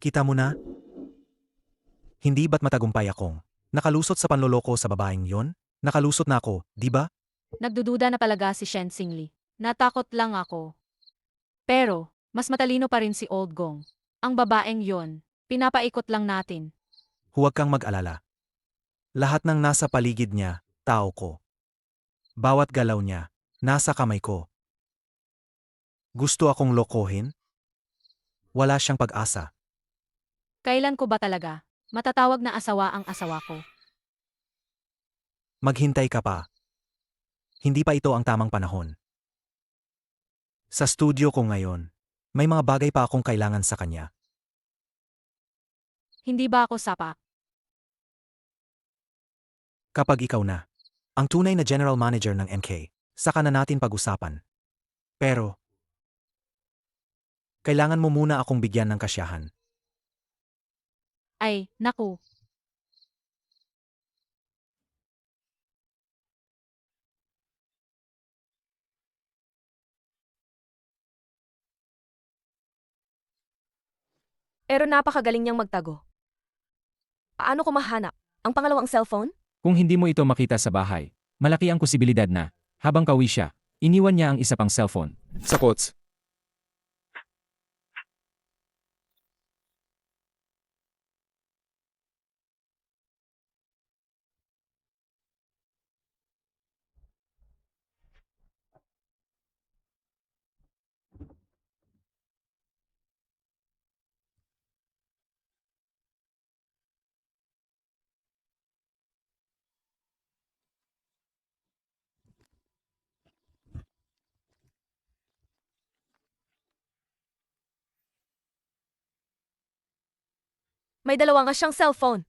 Kita mo na? Hindi ba't matagumpay akong nakalusot sa panloloko sa babaeng yon? Nakalusot na ako, di ba? Nagdududa na talaga si Shen Xingli. Natakot lang ako. Pero, mas matalino pa rin si Old Gong. Ang babaeng yon, pinapaikot lang natin. Huwag kang mag-alala. Lahat ng nasa paligid niya, tao ko. Bawat galaw niya, nasa kamay ko. Gusto akong lokohin? Wala siyang pag-asa. Kailan ko ba talaga? Matatawag na asawa ang asawa ko. Maghintay ka pa. Hindi pa ito ang tamang panahon. Sa studio ko ngayon, may mga bagay pa akong kailangan sa kanya. Hindi ba ako sapa? Kapag ikaw na, ang tunay na general manager ng MK, saka na natin pag-usapan. Pero, kailangan mo muna akong bigyan ng kasiyahan. Ay, naku. Pero napakagaling niyang magtago. Paano ko mahanap? Ang pangalawang cellphone? Kung hindi mo ito makita sa bahay, malaki ang posibilidad na, habang kauwi siya, iniwan niya ang isa pang cellphone. Sa quotes. May dalawa nga siyang cellphone.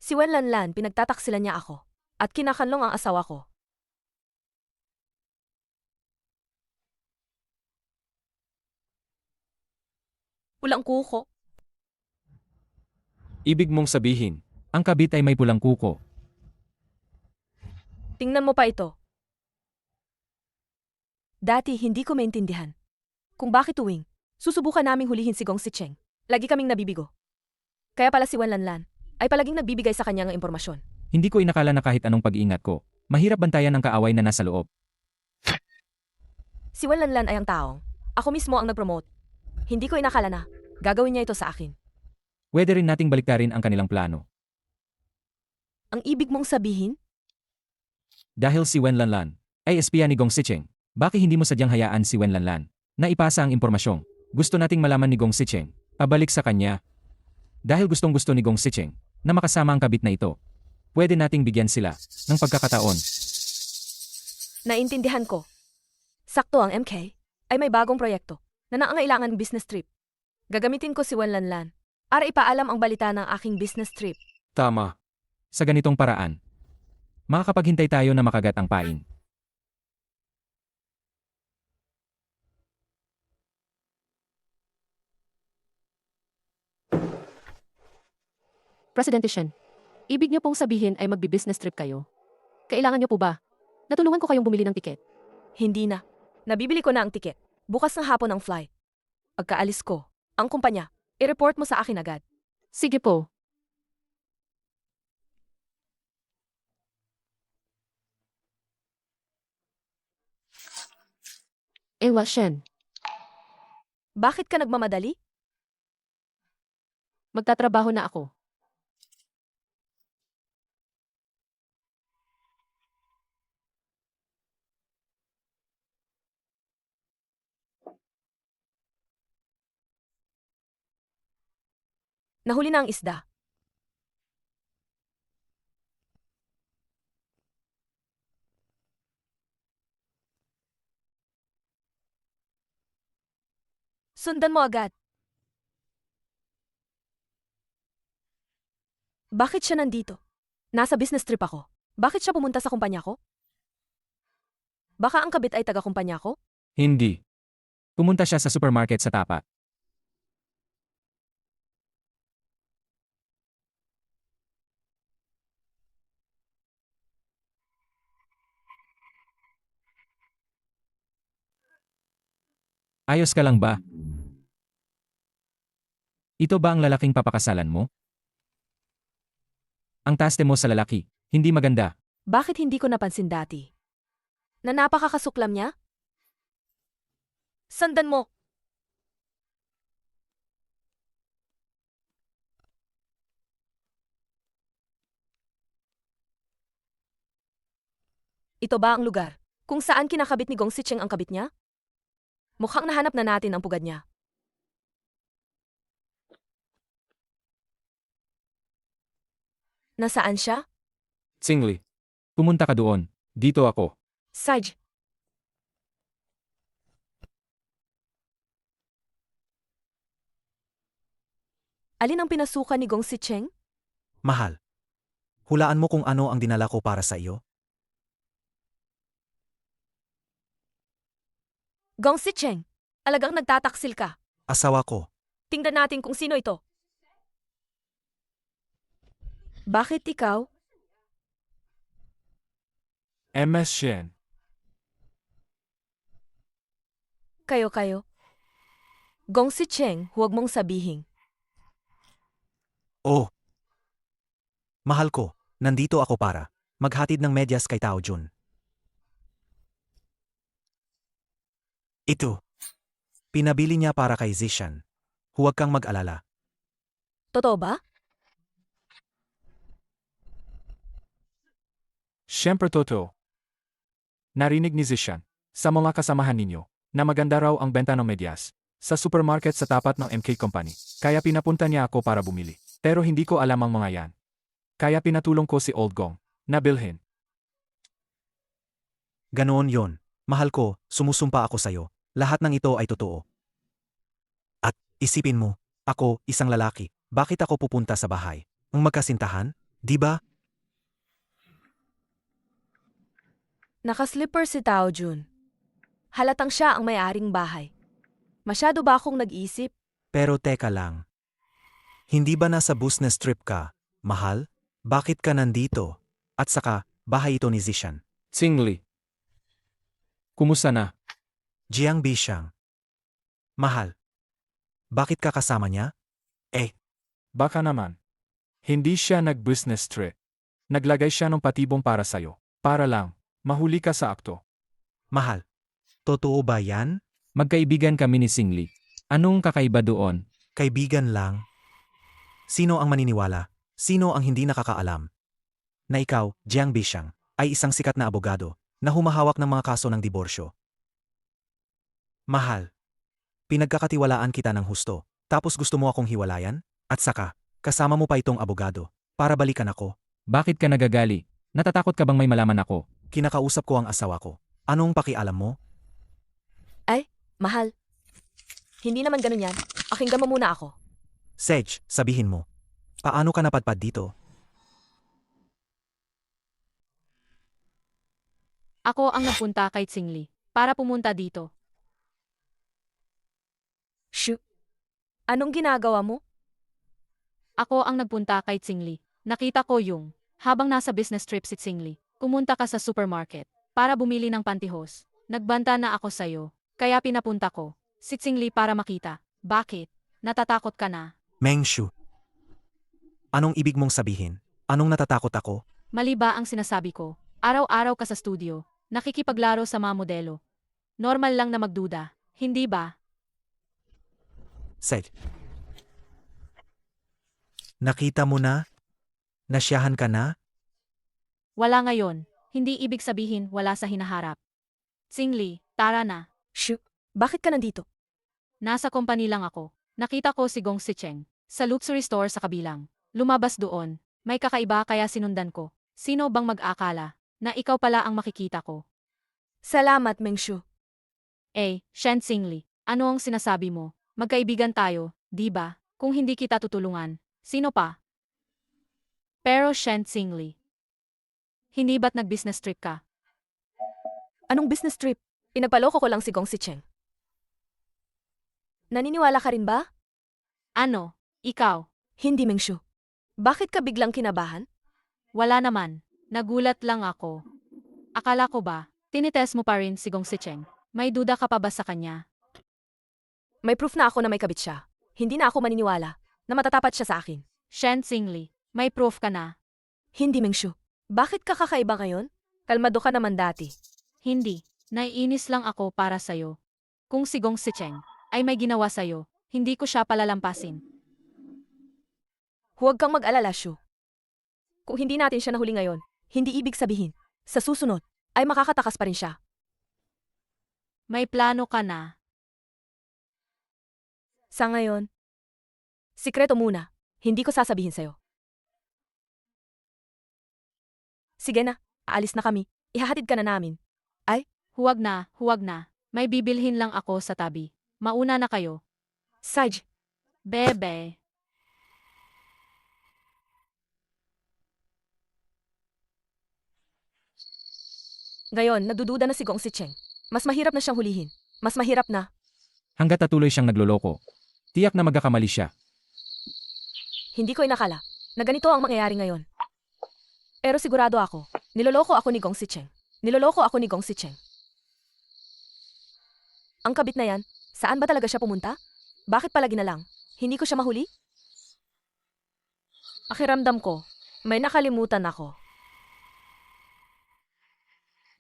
Si Wen Lanlan, pinagtataksilan niya ako. At kinakanlong ang asawa ko. Pulang kuko. Ibig mong sabihin, ang kabit ay may pulang kuko. Tingnan mo pa ito. Dati hindi ko maintindihan. Kung bakit tuwing, susubukan naming hulihin si Gong Sicheng. Lagi kaming nabibigo. Kaya pala si Wen Lanlan ay palaging nagbibigay sa kanya ng impormasyon. Hindi ko inakala na kahit anong pag-iingat ko, mahirap bantayan ang kaaway na nasa loob. Si Wen Lanlan ay ang taong. Ako mismo ang nag-promote. Hindi ko inakala na gagawin niya ito sa akin. Pwede rin nating baliktarin ang kanilang plano. Ang ibig mong sabihin? Dahil si Wen Lanlan ay espiya ni Gong Sicheng, bakit hindi mo sadyang hayaan si Wen Lanlan na ipasa ang impormasyong gusto nating malaman ni Gong Sicheng, pabalik sa kanya? Dahil gustong-gusto ni Gong Sicheng na makasama ang kabit na ito, pwede nating bigyan sila ng pagkakataon. Naintindihan ko. Sakto ang MK ay may bagong proyekto na nangangailangan ng business trip. Gagamitin ko si Wen Lanlan para ipaalam ang balita ng aking business trip. Tama. Sa ganitong paraan, makakapaghintay tayo na makagat ang pain. Presidente Shen, ibig niyo pong sabihin ay magbi-business trip kayo? Kailangan niyo po ba? Natulungan ko kayong bumili ng tiket. Hindi na. Nabibili ko na ang tiket. Bukas ng hapon ang flight. Pagkaalis ko, ang kumpanya, i-report mo sa akin agad. Sige po. Ewa Shen, Bakit ka nagmamadali? magtatrabaho na ako. Nahuli na ang isda. Sundan mo agad. Bakit siya nandito? Nasa business trip ako. Bakit siya pumunta sa kumpanya ko? Baka ang kabit ay taga-kumpanya ko? Hindi. Pumunta siya sa supermarket sa tapat. Ayos ka lang ba? Ito ba ang lalaking papakasalan mo? Ang taste mo sa lalaki, hindi maganda. Bakit hindi ko napansin dati? Na napakakasuklam niya? Sandan mo! Ito ba ang lugar kung saan kinakabit ni Gong Si Cheng ang kabit niya? Mukhang nahanap na natin ang pugad niya. Nasaan siya? Tsingli. Pumunta ka doon. Dito ako. Saj. Alin ang pinasukan ni Gong Si Cheng? Mahal. Hulaan mo kung ano ang dinala ko para sa iyo? Gong Si Cheng, alagang nagtataksil ka. Asawa ko. Tingnan natin kung sino ito. Bakit ikaw? MS Shen. Kayo. Gong Si Cheng, huwag mong sabihin. Oh. Mahal ko, nandito ako para maghatid ng medyas kay Tao Jun. Ito. Pinabili niya para kay Zishan. Huwag kang mag-alala. Totoo ba? Siyempre totoo. Narinig ni Zishan sa mga kasamahan ninyo na maganda raw ang benta ng medyas sa supermarket sa tapat ng MK Company. Kaya pinapunta niya ako para bumili. Pero hindi ko alam ang mga yan. Kaya pinatulong ko si Old Gong na bilhin. Ganoon yon. Mahal ko, sumusumpa ako sa'yo. Lahat ng ito ay totoo. At isipin mo, ako, isang lalaki, bakit ako pupunta sa bahay? Ang magkasintahan? Di ba? Nakaslipper si Tao Jun. Halatang siya ang may-aring bahay. Masyado ba akong nag-isip? Pero teka lang. Hindi ba nasa business trip ka, mahal? Bakit ka nandito? At saka, bahay ito ni Zishan. Tsingli. Kumusta na? Jiang Bishang. Mahal. Bakit ka kasama niya? Baka naman. Hindi siya nag-business trip. Naglagay siya ng patibong para sa'yo. Para lang, mahuli ka sa akto. Mahal. Totoo ba yan? Magkaibigan kami ni Singli. Anong kakaiba doon? Kaibigan lang. Sino ang maniniwala? Sino ang hindi nakakaalam? Na ikaw, Jiang Bishang, ay isang sikat na abogado na humahawak ng mga kaso ng diborsyo. Mahal. Pinagkakatiwalaan kita ng husto, tapos gusto mo akong hiwalayan? At saka, kasama mo pa itong abogado, para balikan ako. Bakit ka nagagali? Natatakot ka bang may malaman ako? Kinakausap ko ang asawa ko. Anong pakialam mo? Mahal. Hindi naman ganun yan. Pakinggan mo muna ako. Sedge, sabihin mo. Paano ka napadpad dito? Ako ang nagpunta kay Tsingli para pumunta dito. Shoo. Anong ginagawa mo? Ako ang nagpunta kay Tsingli. Nakita ko yung habang nasa business trip si Tsingli. Pumunta ka sa supermarket para bumili ng pantihos. Nagbanta na ako sa'yo. Kaya pinapunta ko si Tsingli para makita. Bakit? Natatakot ka na? Mengshu. Anong ibig mong sabihin? Anong natatakot ako? Mali ba ang sinasabi ko? Araw-araw ka sa studio. Nakikipaglaro sa mga modelo. Normal lang na magduda. Hindi ba? Sedge. Nakita mo na? Nasyahan ka na? Wala ngayon. Hindi ibig sabihin wala sa hinaharap. Tsingli, tara na. Shoo. Bakit ka nandito? Nasa company lang ako. Nakita ko si Gong Si Cheng sa luxury store sa kabilang. Lumabas doon. May kakaiba kaya sinundan ko. Sino bang mag-akala na ikaw pala ang makikita ko? Salamat, Mengshu. Shen Tsingli, ano ang sinasabi mo? Magkaibigan tayo, di ba? Kung hindi kita tutulungan, sino pa? Pero Shen Tsingli, hindi ba't nag-business trip ka? Anong business trip? Pinagpaloko ko lang si Gong Si Cheng. Naniniwala ka rin ba? Ano? Ikaw? Hindi, Mengshu. Bakit ka biglang kinabahan? Wala naman. Nagulat lang ako. Akala ko ba, tinitest mo pa rin si Gong Si Cheng? May duda ka pa ba sa kanya? May proof na ako na may kabit siya. Hindi na ako maniniwala na matatapat siya sa akin. Shen Xingli, may proof ka na. Hindi, Mengshu. Bakit ka kakaiba ngayon? Kalmado ka naman dati. Hindi, naiinis lang ako para sa'yo. Kung si Gong Sicheng ay may ginawa sa'yo, hindi ko siya palalampasin. Huwag kang mag-alala, Shu. Kung hindi natin siya nahuli ngayon, hindi ibig sabihin, sa susunod, ay makakatakas pa rin siya. May plano ka na. Sa ngayon, sikreto muna. Hindi ko sasabihin sa'yo. Sige na, aalis na kami. Ihahatid ka na namin. Huwag na, huwag na. May bibilhin lang ako sa tabi. Mauna na kayo. Saj, Bebe. ngayon, nagdududa na si Gong Sicheng. Mas mahirap na siyang hulihin. Mas mahirap na. Hanggat patuloy siyang nagloloko, tiyak na magkakamali siya. Hindi ko inakala na ganito ang mangyayari ngayon. Pero sigurado ako, niloloko ako ni Gong Sicheng. Niloloko ako ni Gong Sicheng. Ang kabit na yan, saan ba talaga siya pumunta? Bakit palagi na lang? Hindi ko siya mahuli? Pakiramdam ko, may nakalimutan ako.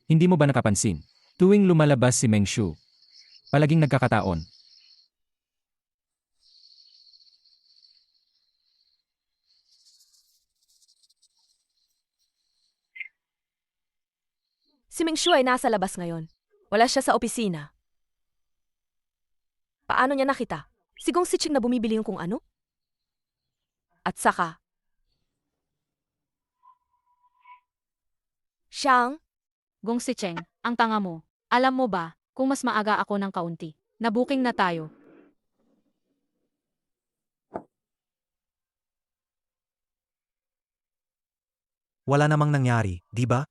Hindi mo ba nakapansin? Tuwing lumalabas si Mengshu, palaging nagkakataon. Si Mengshu ay nasa labas ngayon. Wala siya sa opisina. Paano niya nakita? Si Gong Sicheng na bumibili yung kung ano? At saka, Siyang, Gong Sicheng, ang tanga mo. Alam mo ba, kung mas maaga ako ng kaunti, nabuking na tayo. Wala namang nangyari, di ba?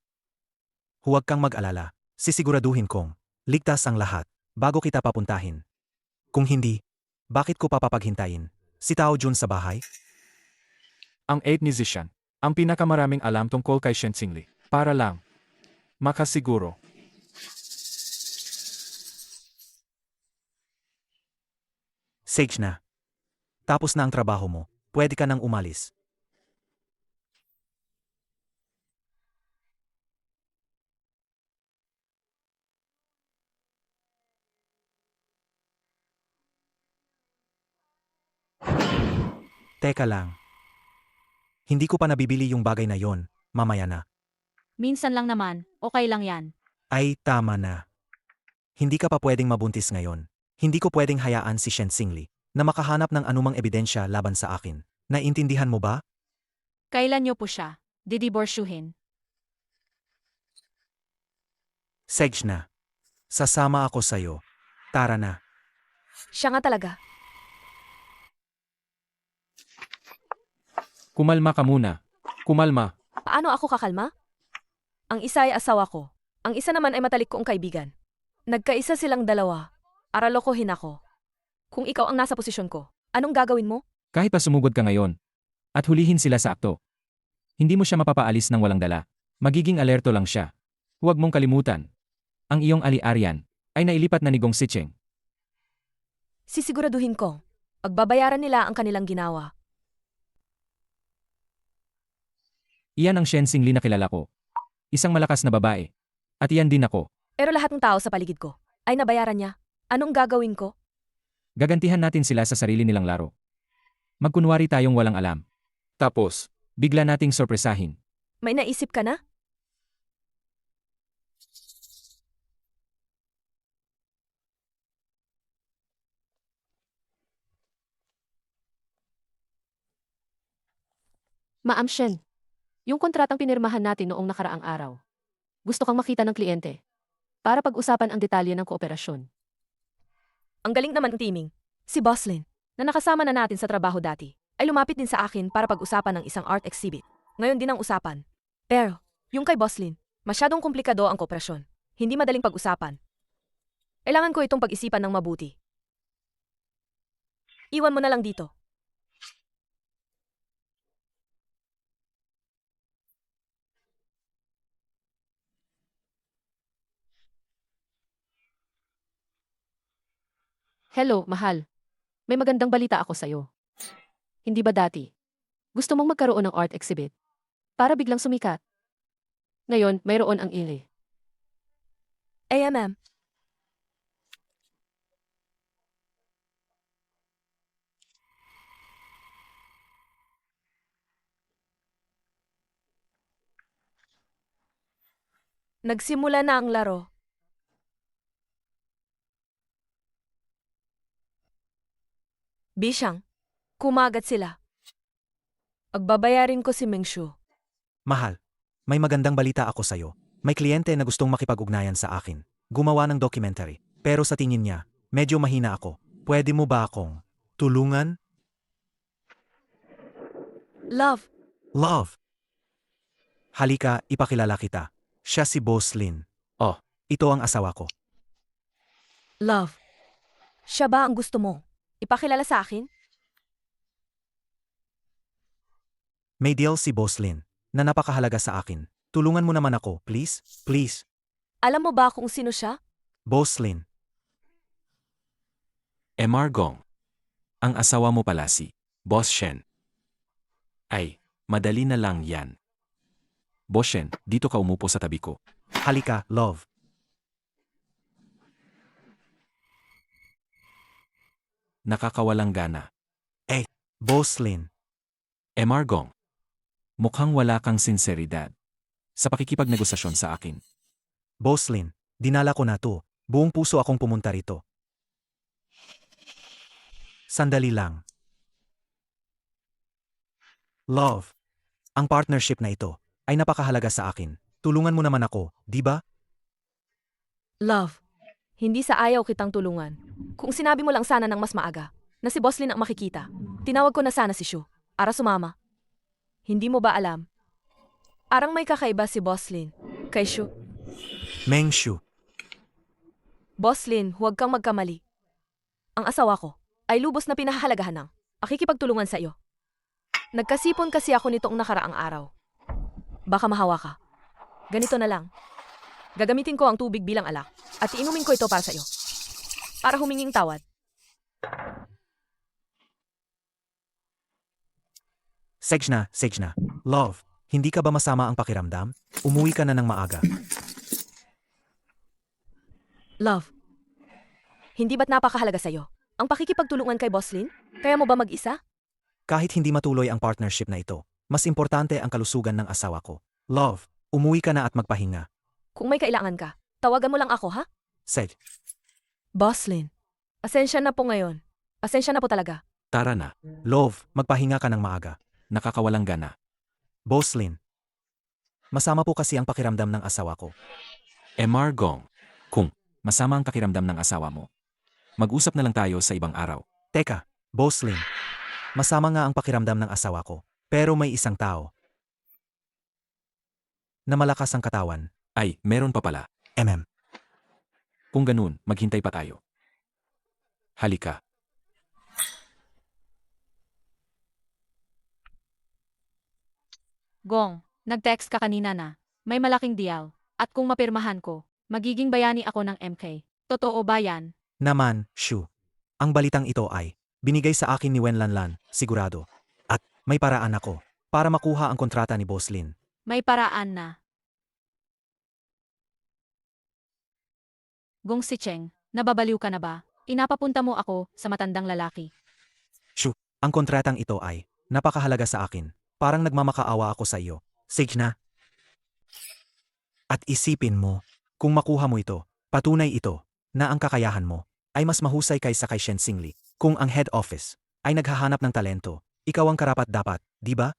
Huwag kang mag-alala. Sisiguraduhin kong ligtas ang lahat bago kita papuntahin. Kung hindi, bakit ko papapaghintayin? Si Tao Jun sa bahay? Ang 8 ni Zishan, ang pinakamaraming alam tungkol kay Shen Xingli. Para lang makasiguro. Sage na. Tapos na ang trabaho mo. Pwede ka nang umalis. Teka lang. Hindi ko pa nabibili yung bagay na yon. Mamaya na. Minsan lang naman, okay lang yan. Ay, tama na. Hindi ka pa pwedeng mabuntis ngayon. Hindi ko pwedeng hayaan si Shen Xingli na makahanap ng anumang ebidensya laban sa akin. Naintindihan mo ba? Kailan niyo po siya didiborsyuhin? Sage na. Sasama ako sa'yo. Tara na. siya nga talaga. Kumalma ka muna. Kumalma. Paano ako kakalma? Ang isa ay asawa ko. Ang isa naman ay matalik kong kaibigan. Nagkaisa silang dalawa. Para lokohin ako. Kung ikaw ang nasa posisyon ko, anong gagawin mo? Kahit pa sumugod ka ngayon, at hulihin sila sa akto, hindi mo siya mapapaalis ng walang dala. Magiging alerto lang siya. Huwag mong kalimutan. Ang iyong ali-arian ay nailipat na ni Gong Sicheng. Sisiguraduhin ko. Pagbabayaran nila ang kanilang ginawa. Iyan ang Shen Xingli na kilala ko. Isang malakas na babae. At iyan din ako. Pero lahat ng tao sa paligid ko ay nabayaran niya. Anong gagawin ko? Gagantihan natin sila sa sarili nilang laro. Magkunwari tayong walang alam. Tapos, bigla nating sorpresahin. May naisip ka na? Ma'am Shen, yung kontratang pinirmahan natin noong nakaraang araw. Gusto kang makita ng kliyente para pag-usapan ang detalye ng kooperasyon. Ang galing naman ng teaming. Si Boslin, na nakasama na natin sa trabaho dati, ay lumapit din sa akin para pag-usapan ng isang art exhibit. Ngayon din ang usapan. Pero, yung kay Boslin, masyadong komplikado ang kooperasyon. Hindi madaling pag-usapan. Kailangan ko itong pag-isipan ng mabuti. Iwan mo na lang dito. Hello, mahal. May magandang balita ako sa'yo. Hindi ba dati? Gusto mong magkaroon ng art exhibit? Para biglang sumikat. Ngayon, mayroon ang ili. AMM. Nagsimula na ang laro. Bishang, kumagat sila. Agbabayarin ko si Mengshu. Mahal, may magandang balita ako sa'yo. May kliyente na gustong makipag-ugnayan sa akin. Gumawa ng documentary. Pero sa tingin niya, medyo mahina ako. Pwede mo ba akong tulungan? Love, Love! Halika, ipakilala kita. Siya si Boss Lin. Oh, ito ang asawa ko. love. Siya ba ang gusto mo? Ipakilala sa akin? May deal si Boss Lin na napakahalaga sa akin. Tulungan mo naman ako, please? Please. Alam mo ba kung sino siya? Boss Lin. Emar Gong. Ang asawa mo pala si Boss Shen. Ay, madali na lang yan. Boss Shen, dito ka umupo sa tabi ko. Halika, love. Nakakawalang gana. Boss Lin. Emar Gong. Mukhang wala kang sinseridad sa pakikipagnegosasyon sa akin. Boss Lin, dinala ko na to. Buong puso akong pumunta rito. Sandali lang. Love. Ang partnership na ito ay napakahalaga sa akin. Tulungan mo naman ako, di ba? Love. Hindi sa ayaw kitang tulungan. Kung sinabi mo lang sana ng mas maaga, na si Boslin ang makikita, tinawag ko na sana si Shu, para sumama. Hindi mo ba alam? Arang may kakaiba si Boslin, kay Shu. Meng Shu. Boslin, huwag kang magkamali. Ang asawa ko ay lubos na pinahahalagahan ng pakikipagtulungan sa iyo. Nagkasipon kasi ako nitong nakaraang araw. Baka mahawa ka. Ganito na lang. Gagamitin ko ang tubig bilang alak at iinumin ko ito para sa iyo. Para huminging tawad. Sejna. Love, hindi ka ba masama ang pakiramdam? Umuwi ka na ng maaga. Love. Hindi ba't napakahalaga sa iyo ang pakikipagtulungan kay Boslin? Kaya mo ba mag-isa? Kahit hindi matuloy ang partnership na ito, mas importante ang kalusugan ng asawa ko. Love, umuwi ka na at magpahinga. Kung may kailangan ka, tawagan mo lang ako, ha? Sej, Boslin. Asensya na po ngayon. Asensya na po talaga. Tara na. love, magpahinga ka ng maaga. Nakakawalang gana. Boss Lin. Masama po kasi ang pakiramdam ng asawa ko. Emar Gong. Kung masama ang pakiramdam ng asawa mo, mag-usap na lang tayo sa ibang araw. Teka, Boss Lin. Masama nga ang pakiramdam ng asawa ko. Pero may isang tao na malakas ang katawan. Ay, meron pa pala. Kung ganun, maghintay pa tayo. Halika. Gong, nag-text ka kanina na. May malaking deal. At kung mapirmahan ko, magiging bayani ako ng MK. Totoo ba yan? Naman, Shu. Ang balitang ito ay binigay sa akin ni Wen Lanlan, sigurado. At may paraan ako para makuha ang kontrata ni Boss Lin. May paraan na. Gong si Cheng, nababaliw ka na ba? Inapapunta mo ako sa matandang lalaki. Shu, ang kontratang ito ay napakahalaga sa akin. Parang nagmamakaawa ako sa iyo. Sejna. At isipin mo, kung makuha mo ito, patunay ito, na ang kakayahan mo ay mas mahusay kaysa kay Shen Xingli. Kung ang head office ay naghahanap ng talento, ikaw ang karapat-dapat, di ba?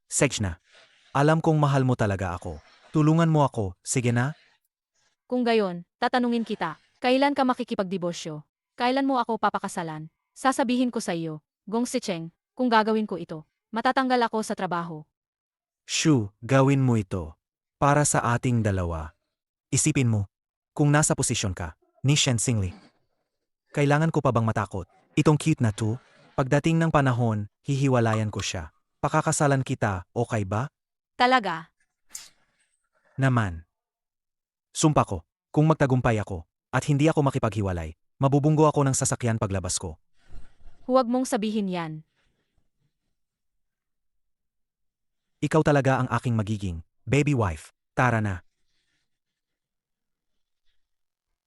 Sejna, alam kong mahal mo talaga ako. Tulungan mo ako, sige na? Kung gayon, tatanungin kita, kailan ka makikipagdibosyo? Kailan mo ako papakasalan? Sasabihin ko sa iyo, Gong si Cheng, kung gagawin ko ito, matatanggal ako sa trabaho. Shu, gawin mo ito. Para sa ating dalawa. Isipin mo, kung nasa posisyon ka, ni Shen Xingli. Kailangan ko pa bang matakot? Itong cute na to, pagdating ng panahon, hihiwalayan ko siya. Pakakasalan kita, okay ba? Talaga? Naman. Sumpa ko, kung magtagumpay ako, At hindi ako makipaghiwalay. Mabubunggo ako ng sasakyan paglabas ko. Huwag mong sabihin yan. Ikaw talaga ang aking magiging baby wife. Tara na.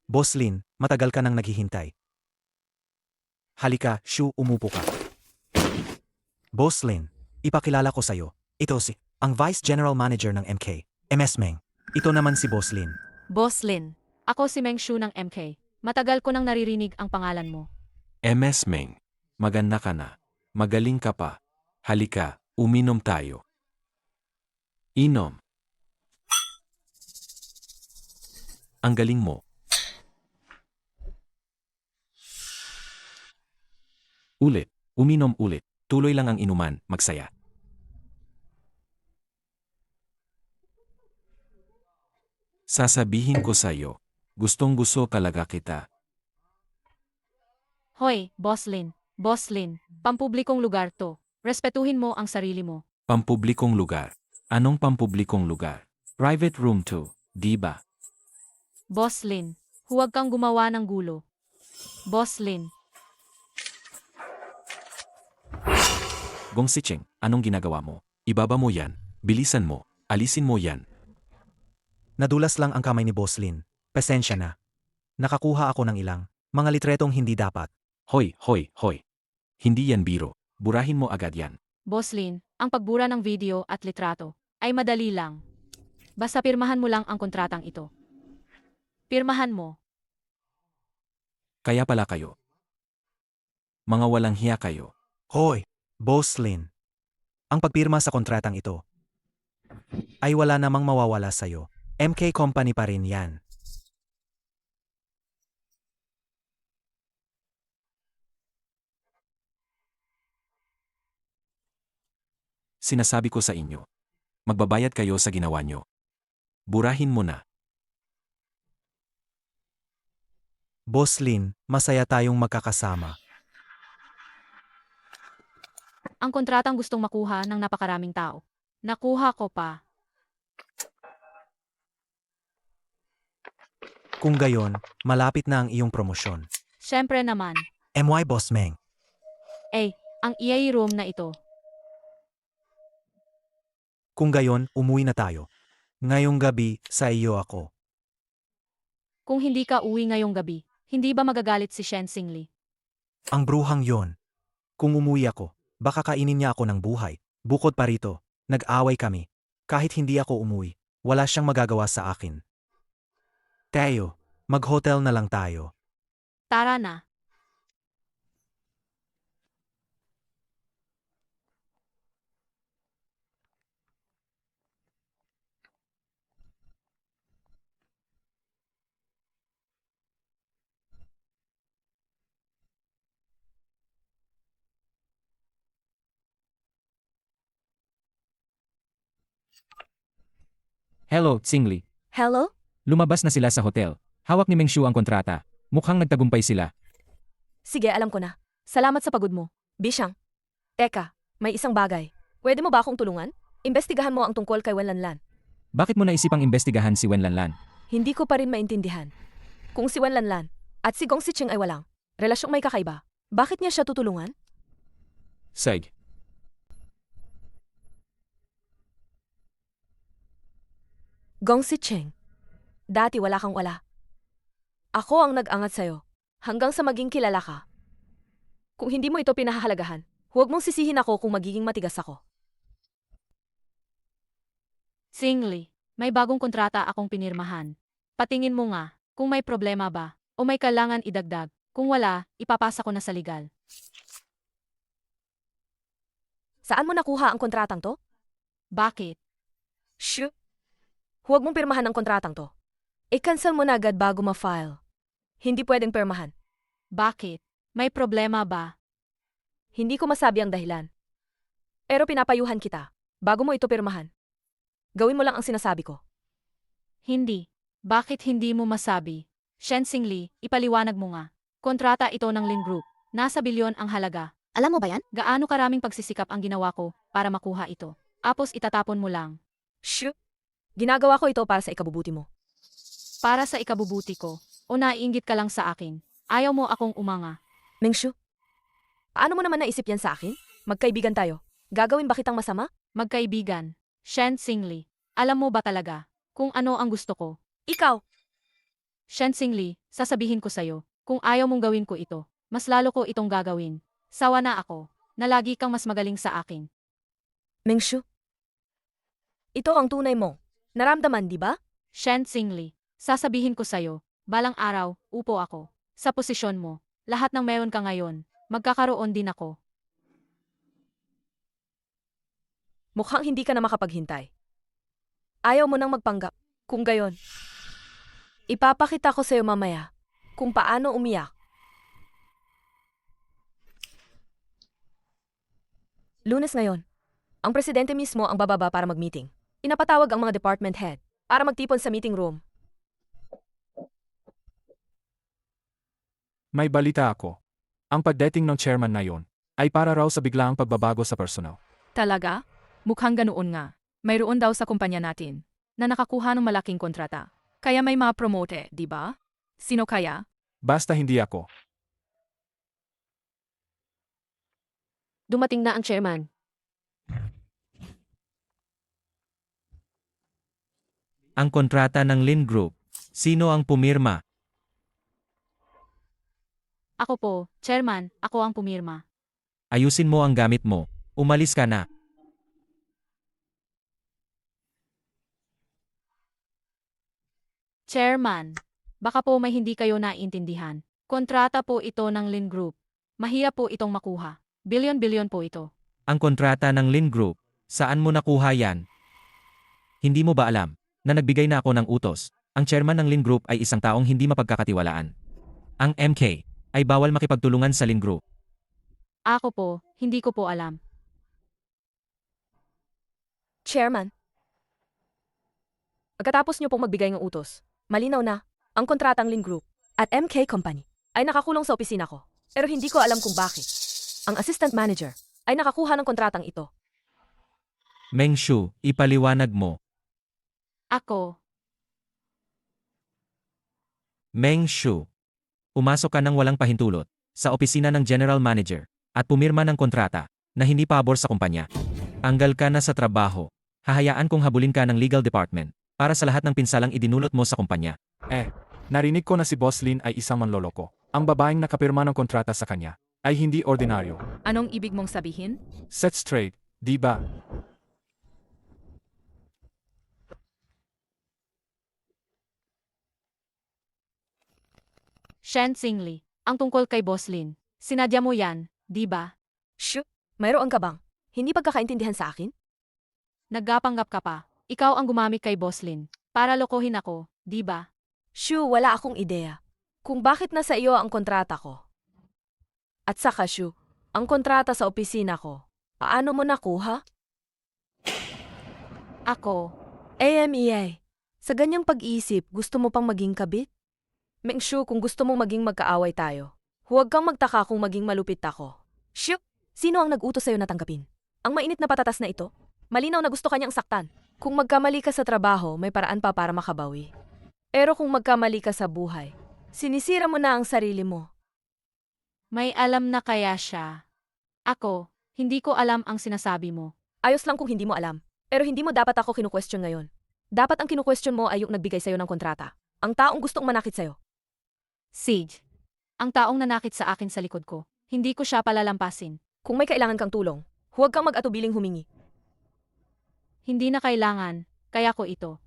Boss Lin, matagal ka nang naghihintay. Halika, Shu, umupo ka. Boss Lin, ipakilala ko sa'yo. Ito ang Vice General Manager ng MK, MS Meng. Ito naman si Boss Lin. Boss Lin, ako si Meng Shu ng MK. Matagal ko nang naririnig ang pangalan mo. MS Meng, maganda ka na. Magaling ka pa. Halika, uminom tayo. Inom. Ang galing mo. Ulit, uminom ulit. Tuloy lang ang inuman, magsaya. Sasabihin ko sa'yo, gustong-gusto talaga kita. Hoy, Boss Lin. Boss Lin, pampublikong lugar to. Respetuhin mo ang sarili mo. Pampublikong lugar. Anong pampublikong lugar? Private room to, di ba? Boss Lin, huwag kang gumawa ng gulo. Boss Lin, Gong Sicheng, anong ginagawa mo? Ibaba mo yan. Bilisan mo. Alisin mo yan. Nadulas lang ang kamay ni Boss Lin. Pasensya na. Nakakuha ako ng ilang mga litretong hindi dapat. Hoy, hoy, hoy. Hindi yan biro. Burahin mo agad yan. Boss Lin, ang pagbura ng video at litrato ay madali lang. Basta pirmahan mo lang ang kontratang ito. Pirmahan mo. Kaya pala kayo. Mga walang hiya kayo. Hoy, Boss Lin. Ang pagpirma sa kontratang ito ay wala namang mawawala sa'yo. MK Company pa rin yan. Sinasabi ko sa inyo. Magbabayad kayo sa ginawa nyo. Burahin mo na. Boss Lin, masaya tayong magkakasama. Ang kontratang gustong makuha ng napakaraming tao. Nakuha ko pa. Kung gayon, malapit na ang iyong promosyon. Siyempre naman. MY Boss Meng. Ang EA room na ito. Kung gayon, umuwi na tayo. Ngayong gabi, sa iyo ako. Kung hindi ka uwi ngayong gabi, hindi ba magagalit si Shen Xingli? Ang bruhang yon. Kung umuwi ako, baka kainin niya ako ng buhay. Bukod pa rito, nag-away kami. Kahit hindi ako umuwi, wala siyang magagawa sa akin. Tayo, mag-hotel na lang tayo. Tara na. Hello, Tsingli. Hello? Lumabas na sila sa hotel. Hawak ni Meng Shu ang kontrata. Mukhang nagtagumpay sila. Sige, alam ko na. Salamat sa pagod mo. Bishang. Teka, may isang bagay. Pwede mo ba akong tulungan? Imbestigahan mo ang tungkol kay Wenlanlan. Bakit mo naisipang imbestigahan si Wenlanlan? Hindi ko pa rin maintindihan. Kung si Wenlanlan at si Gong Sicheng ay walang relasyong may kakaiba, bakit niya siya tutulungan? Seg. Gong Sicheng. Dati wala kang wala. Ako ang nag-angat sa'yo hanggang sa maging kilala ka. Kung hindi mo ito pinahahalagahan, huwag mong sisihin ako kung magiging matigas ako. Xingli, may bagong kontrata akong pinirmahan. Patingin mo nga, kung may problema ba, o may kailangan idagdag. Kung wala, ipapasa ko na sa legal. Saan mo nakuha ang kontratang to? Bakit? Shh! Huwag mong pirmahan ang kontratang to. I-cancel mo na agad bago ma-file. Hindi pwedeng pirmahan. Bakit? May problema ba? Hindi ko masabi ang dahilan. Pero pinapayuhan kita, bago mo ito pirmahan. Gawin mo lang ang sinasabi ko. Hindi. Bakit hindi mo masabi? Shen Xingli, ipaliwanag mo nga. Kontrata ito ng Lin Group. Nasa bilyon ang halaga. Alam mo ba yan? Gaano karaming pagsisikap ang ginawa ko para makuha ito. Tapos itatapon mo lang. Shh! Ginagawa ko ito para sa ikabubuti mo. Para sa ikabubuti ko. O naiinggit ka lang sa akin? Ayaw mo akong umanga. Mengshu, paano mo naman naisip yan sa akin? Magkaibigan tayo. Gagawin ba kitang masama? Magkaibigan. Shen Xingli. Alam mo ba talaga kung ano ang gusto ko? Ikaw! Shen Xingli, sasabihin ko sa'yo, kung ayaw mong gawin ko ito, mas lalo ko itong gagawin. Sawa na ako, na lagi kang mas magaling sa akin. Mengshu, ito ang tunay mo. Naramdaman, di ba? Shen Xingli, sasabihin ko sa'yo, balang araw, upo ako. Sa posisyon mo, lahat ng meron ka ngayon, magkakaroon din ako. Mukhang hindi ka na makapaghintay. Ayaw mo nang magpanggap. Kung gayon, ipapakita ko sa'yo mamaya kung paano umiyak. Lunes ngayon, ang presidente mismo ang bababa para mag-meeting. Inapatawag ang mga department head para magtipon sa meeting room. May balita ako. Ang pagdating ng chairman na yon ay para raw sa biglaang pagbabago sa personal. Talaga? Mukhang ganoon nga. Mayroon daw sa kumpanya natin na nakakuha ng malaking kontrata. Kaya may mga promote, di ba? Sino kaya? Basta hindi ako. Dumating na ang chairman. Ang kontrata ng Lin Group. Sino ang pumirma? Ako po, chairman, ako ang pumirma. Ayusin mo ang gamit mo. Umalis ka na. Chairman, baka po may hindi kayo naiintindihan. Kontrata po ito ng Lin Group. Mahirap po itong makuha. Bilyon-bilyon po ito. Ang kontrata ng Lin Group. Saan mo nakuha yan? Hindi mo ba alam na nagbigay na ako ng utos? Ang chairman ng Lin Group ay isang taong hindi mapagkakatiwalaan. Ang MK ay bawal makipagtulungan sa Lin Group. Ako po, hindi ko po alam. Chairman, pagkatapos niyo pong magbigay ng utos, malinaw na, ang kontratang Lin Group at MK Company ay nakakulong sa opisina ko. Pero hindi ko alam kung bakit. Ang assistant manager ay nakakuha ng kontratang ito. Meng Shu, ipaliwanag mo. Ako, Meng Shu, umasok ka ng walang pahintulot sa opisina ng general manager at pumirma ng kontrata na hindi pabor sa kumpanya. Tanggal ka na sa trabaho. Hahayaan kong habulin ka ng legal department para sa lahat ng pinsalang idinulot mo sa kumpanya. Narinig ko na si Boss Lin ay isang manloloko. Ang babaeng nakapirma ng kontrata sa kanya ay hindi ordinaryo. Anong ibig mong sabihin? Set straight, di ba? Shen Xingli, ang tungkol kay Boss Lin. Sinadya mo yan, di ba? Shoo, mayroon ka bang? Hindi pagkakaintindihan sa akin? Naggapanggap ka pa. Ikaw ang gumamit kay Boss Lin para lokohin ako, di ba? Shoo, wala akong ideya kung bakit nasa iyo ang kontrata ko. At saka Shoo, ang kontrata sa opisina ko, paano mo nakuha? Ako, AMEA, sa ganyang pag-iisip, gusto mo pang maging kabit? Mengshu, kung gusto mong maging magkaaway tayo, huwag kang magtaka kung maging malupit ako. Shoo, sino ang nag-utos sa'yo na tanggapin? Ang mainit na patatas na ito? Malinaw na gusto kanyang saktan. Kung magkamali ka sa trabaho, may paraan pa para makabawi. Pero kung magkamali ka sa buhay, sinisira mo na ang sarili mo. may alam na kaya siya. Ako, hindi ko alam ang sinasabi mo. Ayos lang kung hindi mo alam. Pero hindi mo dapat ako kinu-question ngayon. Dapat ang kinu-question mo ay yung nagbigay sa'yo ng kontrata. Ang taong gustong manakit sa'yo. Siege, ang taong nanakit sa akin sa likod ko, hindi ko siya palalampasin. Kung may kailangan kang tulong, huwag kang mag-atubiling humingi. Hindi na kailangan, kaya ko ito.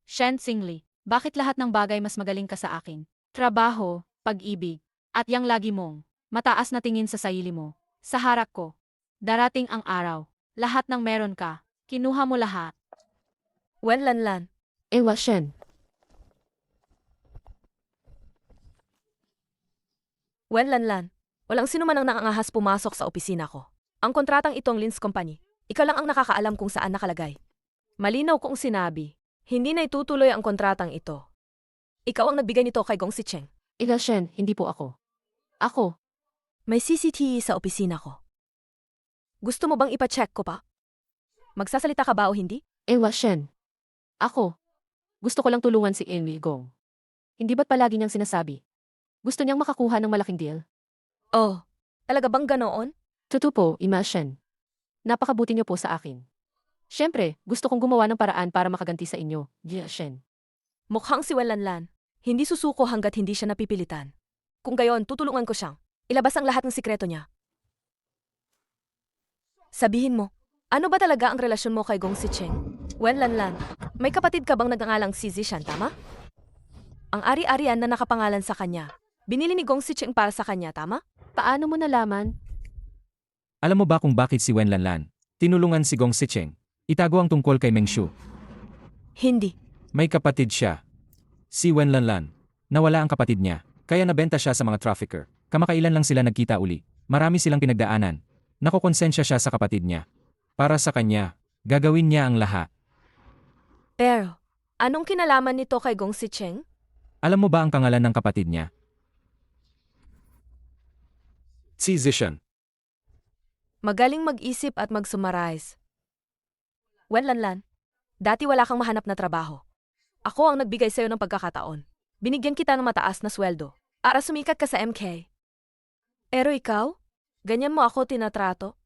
Shen Xingli, bakit lahat ng bagay mas magaling ka sa akin? Trabaho, pag-ibig, at yang lagi mong mataas na tingin sa sarili mo. Sa harap ko, darating ang araw, lahat ng meron ka, kinuha mo lahat. Wen Lanlan, Ewa Shen. Wen Lanlan, walang sino man ang nakangahas pumasok sa opisina ko. Ang kontratang itong Lin's Company, ikaw lang ang nakakaalam kung saan nakalagay. Malinaw kong sinabi, hindi na itutuloy ang kontratang ito. Ikaw ang nagbigay nito kay Gong Sicheng. Ila Shen, hindi po ako. Ako. May CCTV sa opisina ko. Gusto mo bang ipacheck ko pa? Magsasalita ka ba o hindi? Ewa Shen. Ako. Gusto ko lang tulungan si Amy Gong. Hindi ba't palagi niyang sinasabi? Gusto niyang makakuha ng malaking deal? Oh, talaga bang ganoon? Totoo po, Imashen. Napakabuti niyo po sa akin. Siyempre, gusto kong gumawa ng paraan para makaganti sa inyo, Shen. Mukhang si Wenlanlan. Hindi susuko hanggat hindi siya napipilitan. Kung gayon, tutulungan ko siyang ilabas ang lahat ng sikreto niya. Sabihin mo, ano ba talaga ang relasyon mo kay Gong Sicheng? Wenlanlan, may kapatid ka bang nagngangalang si Zishan, tama? Ang ari-arian na nakapangalan sa kanya, binili ni Gong Sicheng para sa kanya, tama? Paano mo nalaman? Alam mo ba kung bakit si Wen Lanlan tinulungan si Gong Sicheng? Itago ang tungkol kay Meng Shu. Hindi. May kapatid siya. Si Wen Lanlan. Nawala ang kapatid niya, kaya nabenta siya sa mga trafficker. Kamakailan lang sila nagkita uli. Marami silang pinagdaanan. Nakokonsensya siya sa kapatid niya. Para sa kanya, gagawin niya ang lahat. Pero, anong kinalaman nito kay Gong Sicheng? Alam mo ba ang pangalan ng kapatid niya? Si Zishan. Magaling mag-isip at mag-summarize. Wenlanlan, dati wala kang mahanap na trabaho. Ako ang nagbigay sa'yo ng pagkakataon. Binigyan kita ng mataas na sweldo. Para sumikat ka sa MK. Pero ikaw, ganyan mo ako tinatrato?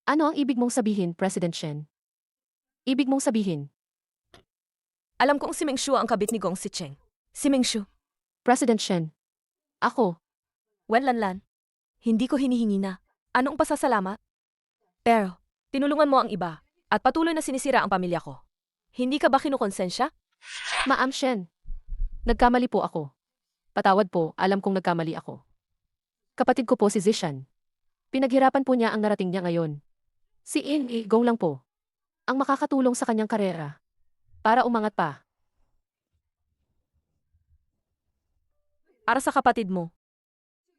Ano ang ibig mong sabihin, President Shen? Ibig mong sabihin, Alam kong si Meng Shu ang kabit ni Gong Sicheng. Si Meng Shu. President Shen. Ako, Wenlanlan, hindi ko hinihingi na. Anong pasasalamat? Pero, tinulungan mo ang iba at patuloy na sinisira ang pamilya ko. Hindi ka ba kinukonsensya? Ma'am Shen. Nagkamali po ako. Patawad po, alam kong nagkamali ako. Kapatid ko po si Zishan. Pinaghirapan po niya ang narating niya ngayon. Si Amy Gong lang po. Ang makakatulong sa kanyang karera. Para umangat pa. Para sa kapatid mo.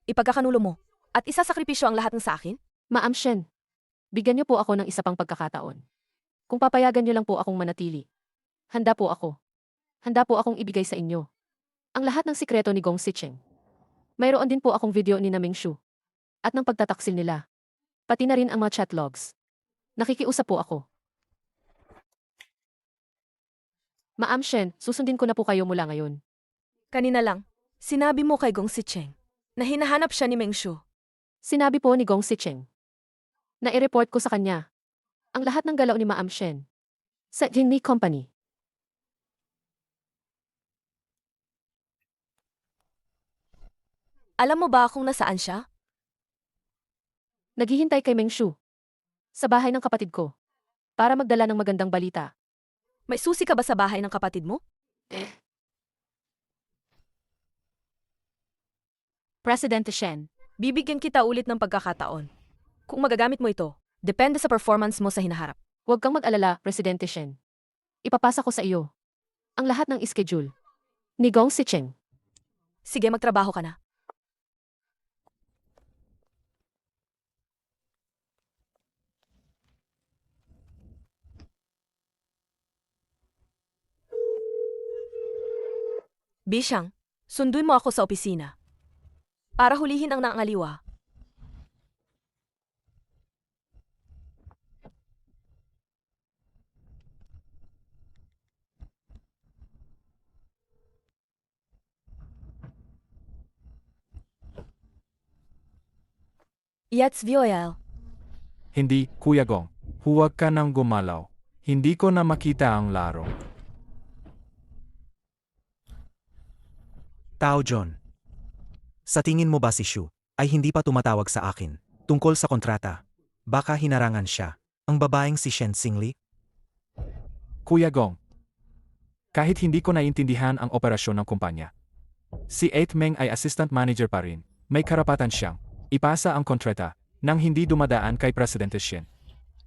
Ipagkakanulo mo. At isasakripisyo ang lahat ng sa akin? Ma'am Shen. Bigyan niyo po ako ng isa pang pagkakataon. Kung papayagan niyo lang po akong manatili. Handa po ako. Handa po akong ibigay sa inyo ang lahat ng sikreto ni Gong Sicheng. Mayroon din po akong video ni Meng Shu at ng pagtataksil nila. Pati na rin ang mga chat logs. Nakikiusap po ako. Ma'am Shen, susundin ko na po kayo mula ngayon. Kanina lang, sinabi mo kay Gong Sicheng na hinahanap siya ni Meng Shu. Sinabi po ni Gong Sicheng na i-report ko sa kanya ang lahat ng galaw ni Ma'am Shen sa Jinmi Company. Alam mo ba kung nasaan siya? Naghihintay kay Meng Shu sa bahay ng kapatid ko para magdala ng magandang balita. May susi ka ba sa bahay ng kapatid mo? President Shen. Bibigyan kita ulit ng pagkakataon. Kung magagamit mo ito, depende sa performance mo sa hinaharap. Huwag kang mag-alala, Presidente Shen. Ipapasa ko sa iyo ang lahat ng schedule ni Gong Sicheng. Sige, magtrabaho ka na. Bishang, sunduin mo ako sa opisina. Para hulihin ang naangaliwa. Yats Vioel. Hindi, Kuya Gong. Huwag ka nang gumalaw. Hindi ko na makita ang laro. Tao John. Sa tingin mo ba si Shu ay hindi pa tumatawag sa akin tungkol sa kontrata? Baka hinarangan siya, ang babaeng si Shen Xingli? Kuya Gong. Kahit hindi ko naiintindihan ang operasyon ng kumpanya. Si 8 Meng ay assistant manager pa rin. May karapatan siyang ipasa ang kontrata nang hindi dumadaan kay Presidente Shen.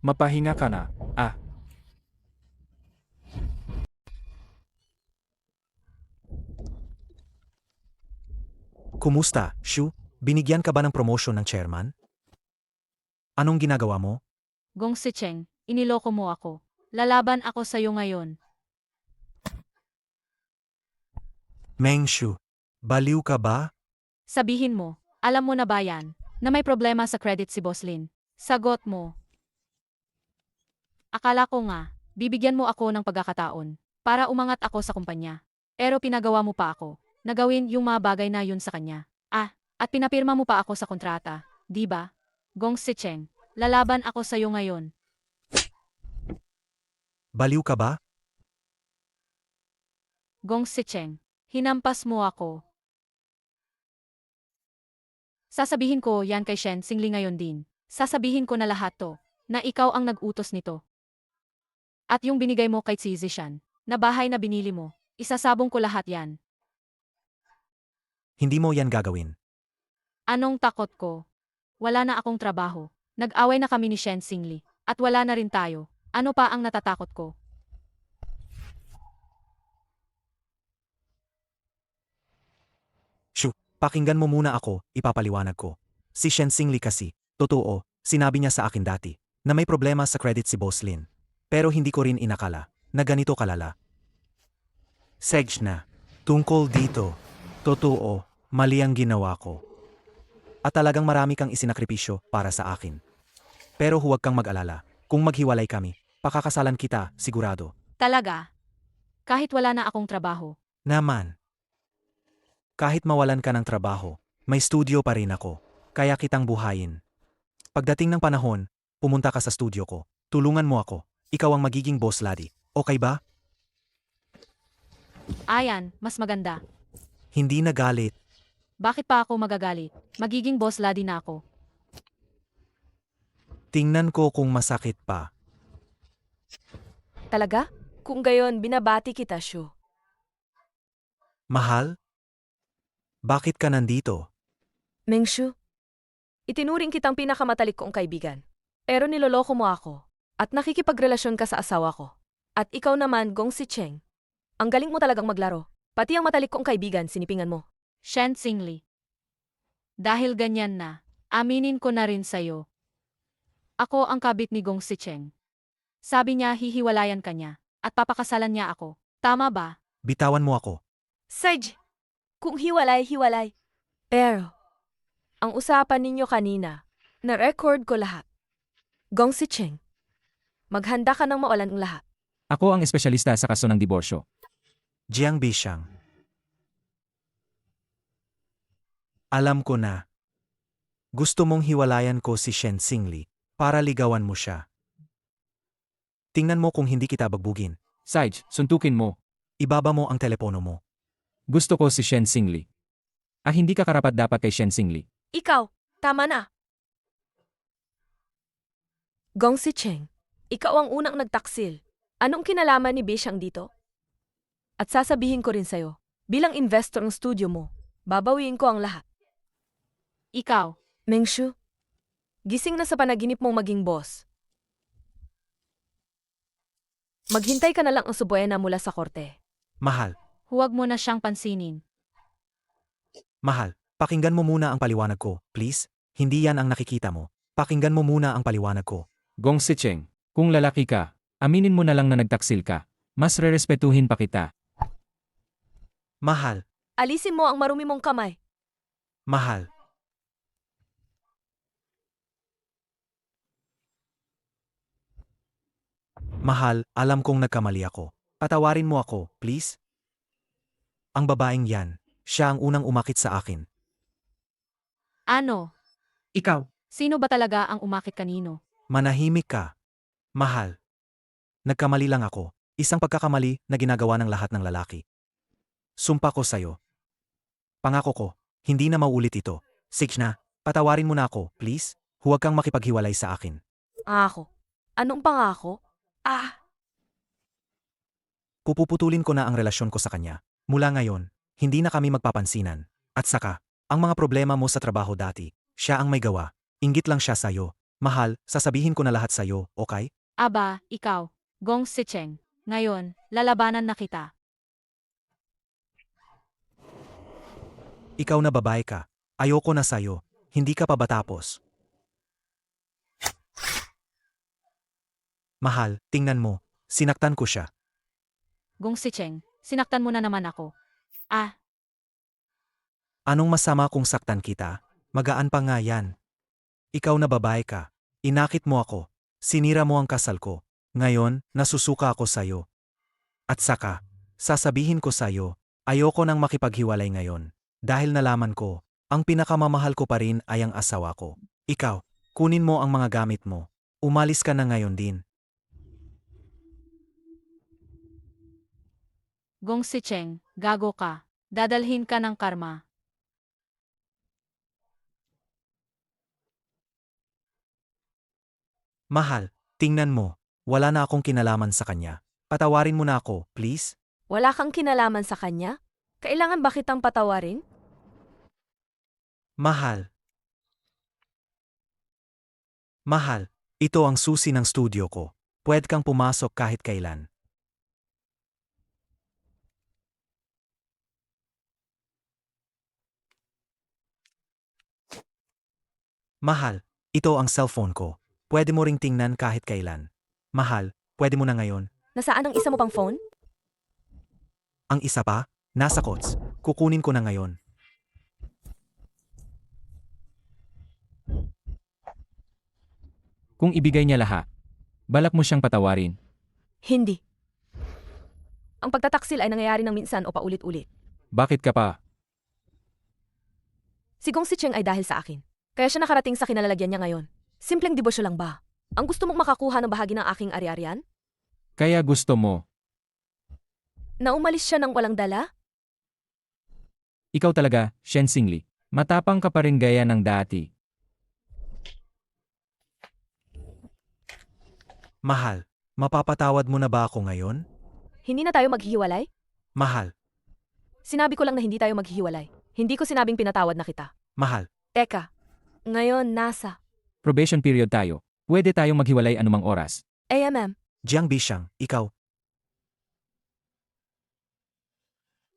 Mapahinga ka na, Kumusta, Shu? Binigyan ka ba ng promosyon ng chairman? Anong ginagawa mo? Gong Sicheng, iniloko mo ako. Lalaban ako sa'yo ngayon. Meng Shu, baliw ka ba? Sabihin mo, alam mo na ba yan, na may problema sa credit si Boss Lin? Sagot mo. Akala ko nga, bibigyan mo ako ng pagkakataon para umangat ako sa kumpanya. Pero pinagawa mo pa ako na gawin yung mga bagay na yun sa kanya. At pinapirma mo pa ako sa kontrata, di ba? Gong Sicheng, lalaban ako sa'yo ngayon. Baliw ka ba? Gong Sicheng, hinampas mo ako. Sasabihin ko yan kay Shen Singli ngayon din. Sasabihin ko na lahat to, na ikaw ang nag-utos nito. At yung binigay mo kay Xi Zishan, na bahay na binili mo, isasabong ko lahat yan. Hindi mo yan gagawin. Anong takot ko? Wala na akong trabaho. Nag-away na kami ni Shen Singli, at wala na rin tayo. Ano pa ang natatakot ko? Shoo, pakinggan mo muna ako, ipapaliwanag ko. Si Shen Singli kasi, totoo, sinabi niya sa akin dati, na may problema sa credit si Boss Lin. Pero hindi ko rin inakala, na ganito kalala. Sedge na, tungkol dito, totoo, mali ang ginawa ko. At talagang marami kang isinakripisyo para sa akin. Pero huwag kang mag-alala, kung maghiwalay kami, pakakasalan kita, sigurado. Talaga? Kahit wala na akong trabaho. Naman. Kahit mawalan ka ng trabaho, may studio pa rin ako, kaya kitang buhayin. Pagdating ng panahon, pumunta ka sa studio ko, tulungan mo ako, ikaw ang magiging boss lady, okay ba? Ayan, mas maganda. Hindi nagalit, Bakit pa ako magagalit? Magiging boss lady na ako. tingnan ko kung masakit pa. Talaga? Kung gayon, binabati kita, Shu. Mahal? Bakit ka nandito? Mengshu, itinuring kitang pinakamatalik kong kaibigan. Pero niloloko mo ako. At nakikipagrelasyon ka sa asawa ko. At ikaw naman, Gong Sicheng. Ang galing mo talagang maglaro. Pati ang matalik kong kaibigan, sinipingan mo. Shen Singli. Dahil ganyan na, aminin ko na rin sa'yo. Ako ang kabit ni Gong Sicheng. Sabi niya hihiwalayan ka niya, at papakasalan niya ako. Tama ba? Bitawan mo ako. Sedge! Kung hiwalay, hiwalay. Pero, ang usapan ninyo kanina, na-record ko lahat. Gong Sicheng, maghanda ka ng mawalan ng lahat. Ako ang espesyalista sa kaso ng diborsyo. Jiang Bishang. Alam ko na. Gusto mong hiwalayan ko si Shen Singli para ligawan mo siya. Tingnan mo kung hindi kita bagbugin. Sage, suntukin mo. Ibaba mo ang telepono mo. Gusto ko si Shen Singli. Hindi ka karapat dapat kay Shen Singli. Ikaw, tama na. Gong Sicheng, ikaw ang unang nagtaksil. Anong kinalaman ni Bishang dito? At sasabihin ko rin sa'yo, bilang investor ng studio mo, babawiin ko ang lahat. Ikaw. Mengshu, gising na sa panaginip mong maging boss. Maghintay ka na lang ang subuena mula sa korte. Mahal, Huwag mo na siyang pansinin. mahal, pakinggan mo muna ang paliwanag ko, please. Hindi yan ang nakikita mo. Pakinggan mo muna ang paliwanag ko. Gong Sicheng, kung lalaki ka, aminin mo na lang na nagtaksil ka. Mas rerespetuhin pa kita. Mahal, Alisin mo ang marumi mong kamay. mahal. Mahal, alam kong nagkamali ako. Patawarin mo ako, please. Ang babaeng yan, siya ang unang umakit sa akin. Ano? Ikaw. Sino ba talaga ang umakit kanino? Manahimik ka. Mahal. Nagkamali lang ako. Isang pagkakamali na ginagawa ng lahat ng lalaki. Sumpa ko sa'yo. Pangako ko, hindi na mauulit ito. Sige na, patawarin mo na ako, please. Huwag kang makipaghiwalay sa akin. Ako. Anong pangako? Pupuputulin ko na ang relasyon ko sa kanya. Mula ngayon, hindi na kami magpapansinan. At saka, ang mga problema mo sa trabaho dati, siya ang may gawa. Inggit lang siya sa'yo. Mahal, sasabihin ko na lahat sa'yo, okay? Aba, ikaw. Gong Sicheng. Ngayon, lalabanan na kita. Ikaw na babae ka. Ayoko na sa'yo. Hindi ka pa ba tapos? Mahal, tingnan mo. Sinaktan ko siya. Gong Sicheng, sinaktan mo na naman ako. Anong masama kung saktan kita? Magaan pa nga yan. Ikaw na babae ka. Inakit mo ako. Sinira mo ang kasal ko. Ngayon, nasusuka ako sa'yo. At saka, sasabihin ko sa'yo, ayoko nang makipaghiwalay ngayon. Dahil nalaman ko, ang pinakamamahal ko pa rin ay ang asawa ko. Ikaw, kunin mo ang mga gamit mo. Umalis ka na ngayon din. Gong Sicheng, gago ka. Dadalhin ka ng karma. Mahal, tingnan mo. Wala na akong kinalaman sa kanya. Patawarin mo na ako, please? Wala kang kinalaman sa kanya? Kailangan ba kitang patawarin? Mahal. Mahal, ito ang susi ng studio ko. Pwede kang pumasok kahit kailan. Mahal, ito ang cellphone ko. Pwede mo ring tingnan kahit kailan. Mahal, pwede mo na ngayon. Nasaan ang isa mo pang phone? Ang isa pa, nasa kots. Kukunin ko na ngayon. Kung ibigay niya lahat, balak mo siyang patawarin. Hindi. Ang pagtataksil ay nangyayari ng minsan o paulit-ulit. Bakit ka pa? Si Gong Sicheng ay dahil sa akin. Kaya siya nakarating sa kinalalagyan niya ngayon. Simpleng debosyo lang ba? Ang gusto mong makakuha ng bahagi ng aking ari-arian? Kaya gusto mo. Na umalis siya ng walang dala? Ikaw talaga, Shen Xingli. Matapang ka pa rin gaya ng dati. Mahal, mapapatawad mo na ba ako ngayon? Hindi na tayo maghihiwalay? Mahal, Sinabi ko lang na hindi tayo maghihiwalay. Hindi ko sinabing pinatawad na kita. mahal. Teka, ngayon nasa Probation period tayo. Pwede tayong maghiwalay anumang oras. AMM. Jiang Bishang, ikaw.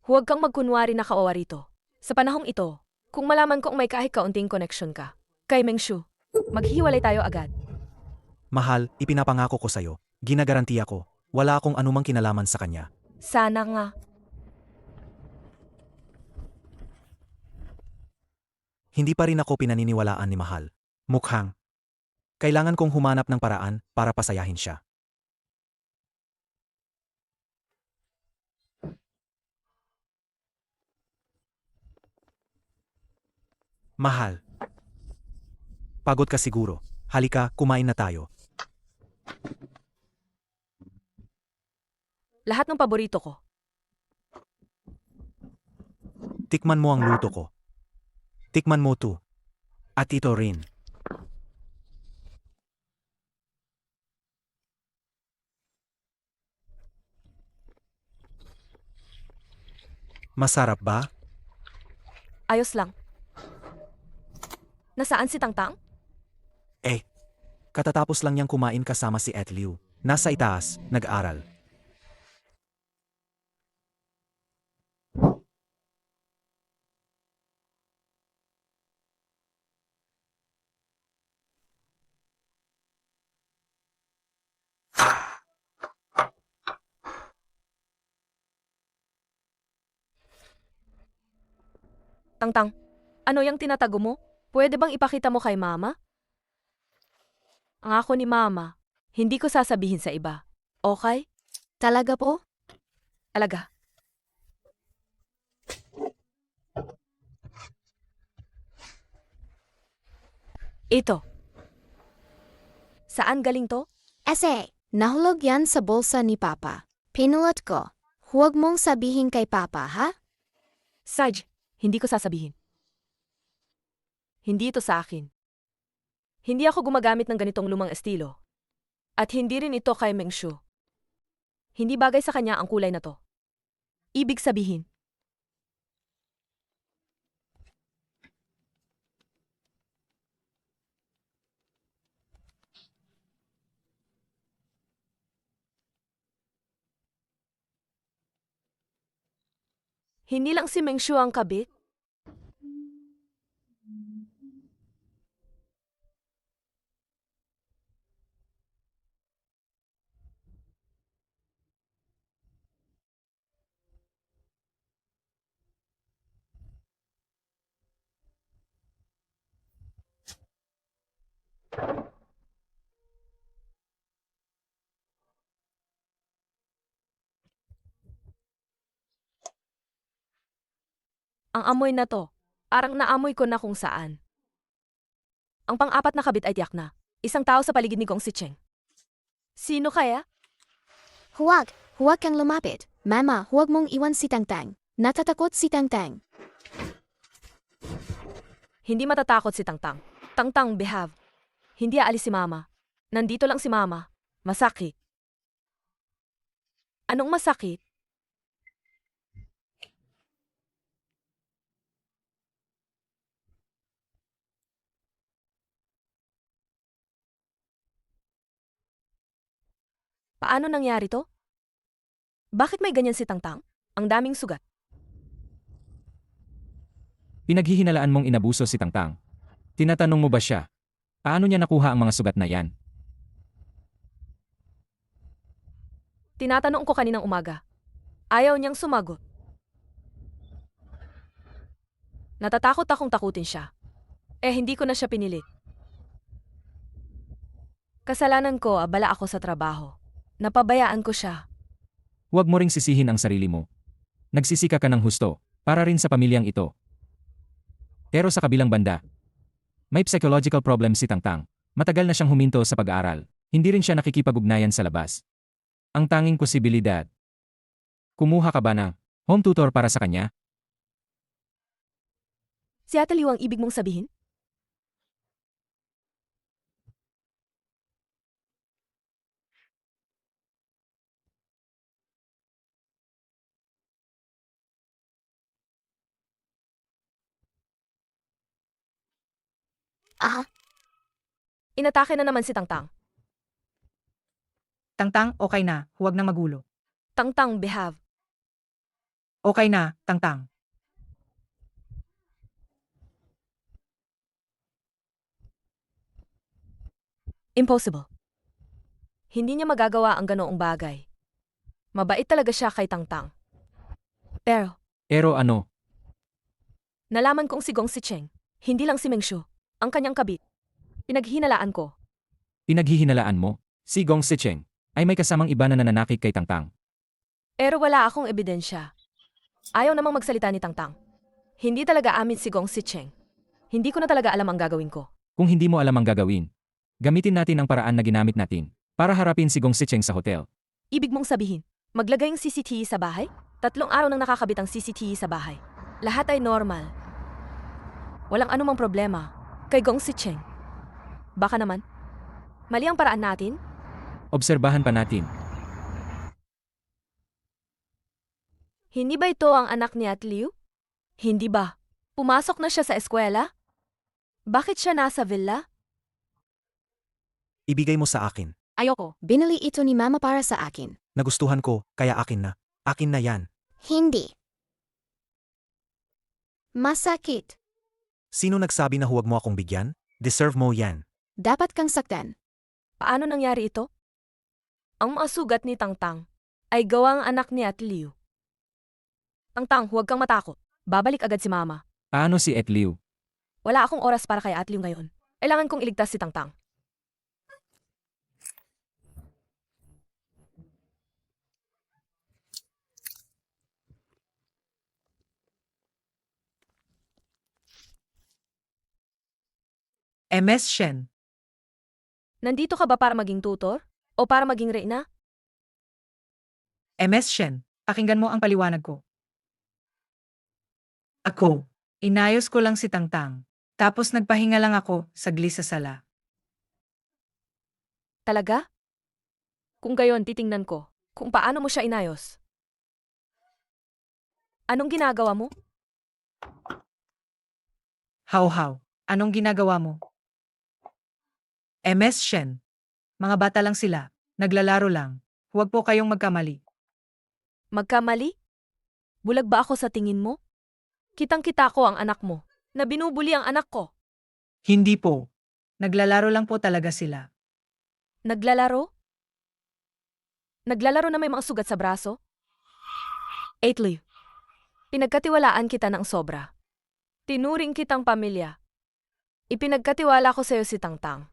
Huwag kang magkunwari na kawawa rito. Sa panahong ito, kung malaman kong may kahit kaunting connection ka, kay Mengshu, maghihiwalay tayo agad. Mahal, ipinapangako ko sa'yo. Ginagarantiya ko. Wala akong anumang kinalaman sa kanya. Sana nga. Hindi pa rin ako pinaniniwalaan ni Mahal. Mukhang. Kailangan kong humanap ng paraan para pasayahin siya. Mahal. Pagod ka siguro. Halika, kumain na tayo. Lahat ng paborito ko. Tikman mo ang luto ko. Tikman mo to. At ito rin. Masarap ba? Ayos lang. Nasaan si Tangtang? Katatapos lang niyang kumain kasama si Ed Liu. Nasa itaas, nag-aral. Tangtang, ano yung tinatago mo? Pwede bang ipakita mo kay Mama? Ang ako ni Mama, hindi ko sasabihin sa iba. Okay? Talaga po? Alaga. Ito. Saan galing to? Nahulog yan sa bulsa ni Papa. Pinulot ko. Huwag mong sabihin kay Papa, ha? Saj, hindi ko sasabihin. Hindi ito sa akin. Hindi ako gumagamit ng ganitong lumang estilo. At hindi rin ito kay Mengshu. Hindi bagay sa kanya ang kulay na to. Ibig sabihin, hindi lang si Mengshu ang kabit. Ang amoy na to, parang naamoy ko na kung saan. Ang pang-apat na kabit ay tiyak na. Isang tao sa paligid ni Gong Sicheng. Sino kaya? Huwag kang lumapit. Mama, huwag mong iwan si Tangtang. Natatakot si Tangtang. Hindi matatakot si Tangtang. Tangtang, behave. Hindi aalis si Mama. Nandito lang si Mama. Masakit. Anong masakit? Paano nangyari to? Bakit may ganyan si Tangtang? Ang daming sugat. Pinaghihinalaan mong inabuso si Tangtang. Tinatanong mo ba siya? Paano niya nakuha ang mga sugat na yan? Tinatanong ko kaninang umaga. Ayaw niyang sumagot. Natatakot akong takutin siya. Hindi ko na siya pinilit. Kasalanan ko, abala ako sa trabaho. Napabayaan ko siya. Huwag mo ring sisihin ang sarili mo. Nagsisika ka ng husto, para rin sa pamilyang ito. Pero sa kabilang banda, may psychological problem si Tangtang. Matagal na siyang huminto sa pag-aaral. Hindi rin siya nakikipag-ugnayan sa labas. Ang tanging posibilidad. Kumuha ka ba ng home tutor para sa kanya? Si Ate Liu ang ibig mong sabihin? Ah, Inatake na naman si Tangtang. Tangtang, okay na. Huwag nang magulo. Tangtang, behave. Okay na, Tangtang. Impossible. Hindi niya magagawa ang ganoong bagay. Mabait talaga siya kay Tangtang. Pero ano, Nalaman kong si Gong Sicheng, hindi lang si Mengshu, ang kanyang kabit. Pinaghinalaan ko. pinaghihinalaan mo, si Gong Sicheng, ay may kasamang iba na nananakit kay Tangtang. Pero wala akong ebidensya. Ayaw namang magsalita ni Tangtang. Hindi talaga amin si Gong Sicheng. Hindi ko na talaga alam ang gagawin ko. Kung hindi mo alam ang gagawin, gamitin natin ang paraan na ginamit natin para harapin si Gong Sicheng sa hotel. Ibig mong sabihin, maglagay ng CCTV sa bahay? 3 araw nang nakakabit ang CCTV sa bahay. Lahat ay normal. Walang anumang problema. Kay Gong Sicheng. Baka naman, mali ang paraan natin? Obserbahan pa natin. Hindi ba ito ang anak ni Ate Liu? Hindi ba? Pumasok na siya sa eskwela? Bakit siya nasa villa? Ibigay mo sa akin. Ayoko. binili ito ni Mama para sa akin. Nagustuhan ko, kaya akin na. Akin na yan. Hindi. Masakit. Sino nagsabi na huwag mo akong bigyan? Deserve mo yan. Dapat kang saktan. Paano nangyari ito? Ang mga sugat ni Tangtang ay gawang anak ni Ate Liu. Tangtang, huwag kang matakot. Babalik agad si Mama. Paano si Ate Liu? Wala akong oras para kay Ate Liu ngayon. Kailangan kong iligtas si Tangtang. MS Shen. Nandito ka ba para maging tutor? O para maging reyna? MS Shen, pakinggan mo ang paliwanag ko. Ako, inayos ko lang si Tangtang. Tapos nagpahinga lang ako saglit sa sala. Talaga? Kung gayon, titingnan ko kung paano mo siya inayos. Anong ginagawa mo? How, anong ginagawa mo? MS Shen, mga bata lang sila, naglalaro lang. Huwag po kayong magkamali. Magkamali? Bulag ba ako sa tingin mo? Kitang-kita ko ang anak mo, na binubuli ang anak ko. Hindi po. Naglalaro lang po talaga sila. Naglalaro? Naglalaro na may mga sugat sa braso? Ately, pinagkatiwalaan kita ng sobra. Tinuring kitang pamilya. Ipinagkatiwala ko sa'yo si Tangtang.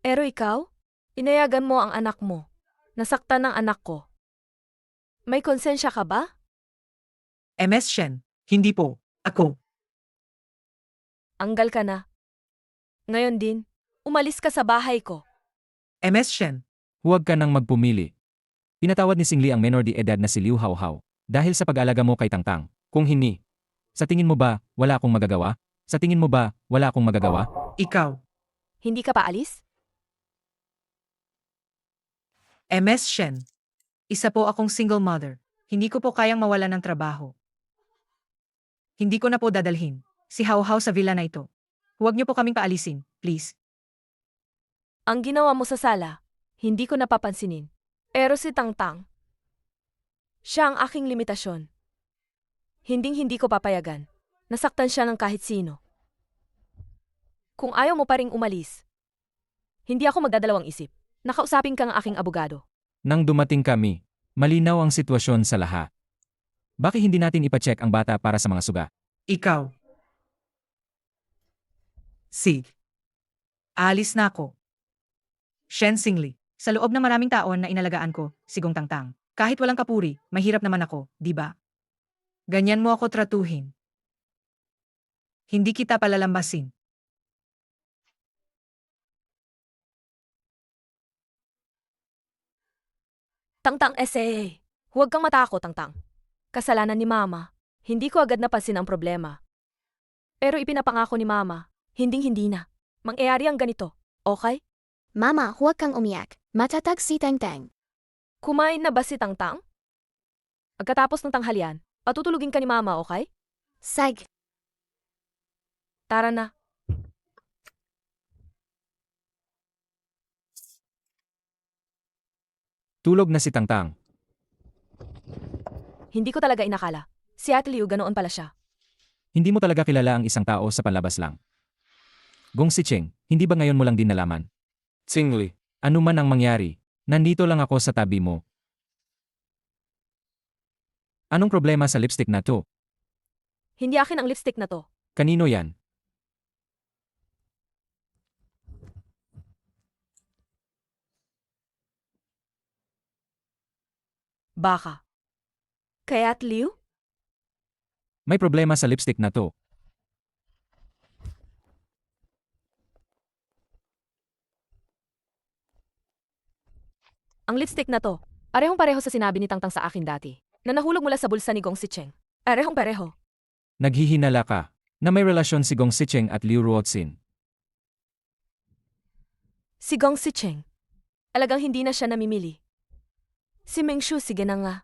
Pero ikaw, inayagan mo ang anak mo. Nasaktan ng anak ko. May konsensya ka ba? MS Shen, Hindi po. Ako. Anggal ka na. Ngayon din, umalis ka sa bahay ko. MS Shen. Huwag ka nang magpumili. Pinatawad ni Singli ang menor de edad na si Liu Haohao dahil sa pag-alaga mo kay Tangtang. Kung hindi, sa tingin mo ba, wala akong magagawa? Sa tingin mo ba, wala akong magagawa? Ikaw. Hindi ka pa alis? MS Shen. Isa po akong single mother. Hindi ko po kayang mawala ng trabaho. Hindi ko na po dadalhin si Hao Hao sa villa na ito. Huwag niyo po kaming paalisin, please. Ang ginawa mo sa sala, hindi ko napapansinin. Pero si Tangtang, siya ang aking limitasyon. Hinding-hindi ko papayagan. Nasaktan siya ng kahit sino. Kung ayaw mo pa ring umalis, hindi ako magdadalawang isip. Nakausapin kang aking abogado. Nang dumating kami, malinaw ang sitwasyon sa lahat. Bakit hindi natin ipacheck ang bata para sa mga suga? Ikaw. Sig. Aalis na ako. Shen Singli. Sa loob ng maraming taon na inalagaan ko, Sigong Tangtang. Kahit walang kapuri, mahirap naman ako, di ba? Ganyan mo ako tratuhin. Hindi kita palalambasin. Tangtang essay. Huwag kang matakot, Tangtang. Kasalanan ni Mama. Hindi ko agad napansin ang problema. Pero ipinapangako ni Mama, hinding-hindi na. Mangyayari ang ganito, okay? Mama, huwag kang umiyak. Matatag si Tangtang. Kumain na ba si Tangtang? Pagkatapos ng tanghalian, patutulugin ka ni Mama, okay? Sag. Tara na. Tulog na si Tangtang. Hindi ko talaga inakala. Si Ate Liu ganoon pala siya. Hindi mo talaga kilala ang isang tao sa panlabas lang. Gong Sicheng, hindi ba ngayon mo lang din nalaman? Singli, Ano man ang mangyari, nandito lang ako sa tabi mo. Anong problema sa lipstick na to? Hindi akin ang lipstick na to. Kanino yan? Baka. Kay Ate Liu? May problema sa lipstick na to. Ang lipstick na to, parehong-pareho sa sinabi ni Tangtang sa akin dati, na nahulog mula sa bulsa ni Gong Sicheng. Parehong-pareho. Naghihinala ka na may relasyon si Gong Sicheng at Liu Ruoxin. Si Gong Sicheng. Alagang hindi na siya namimili. Si Mengshu sige na nga.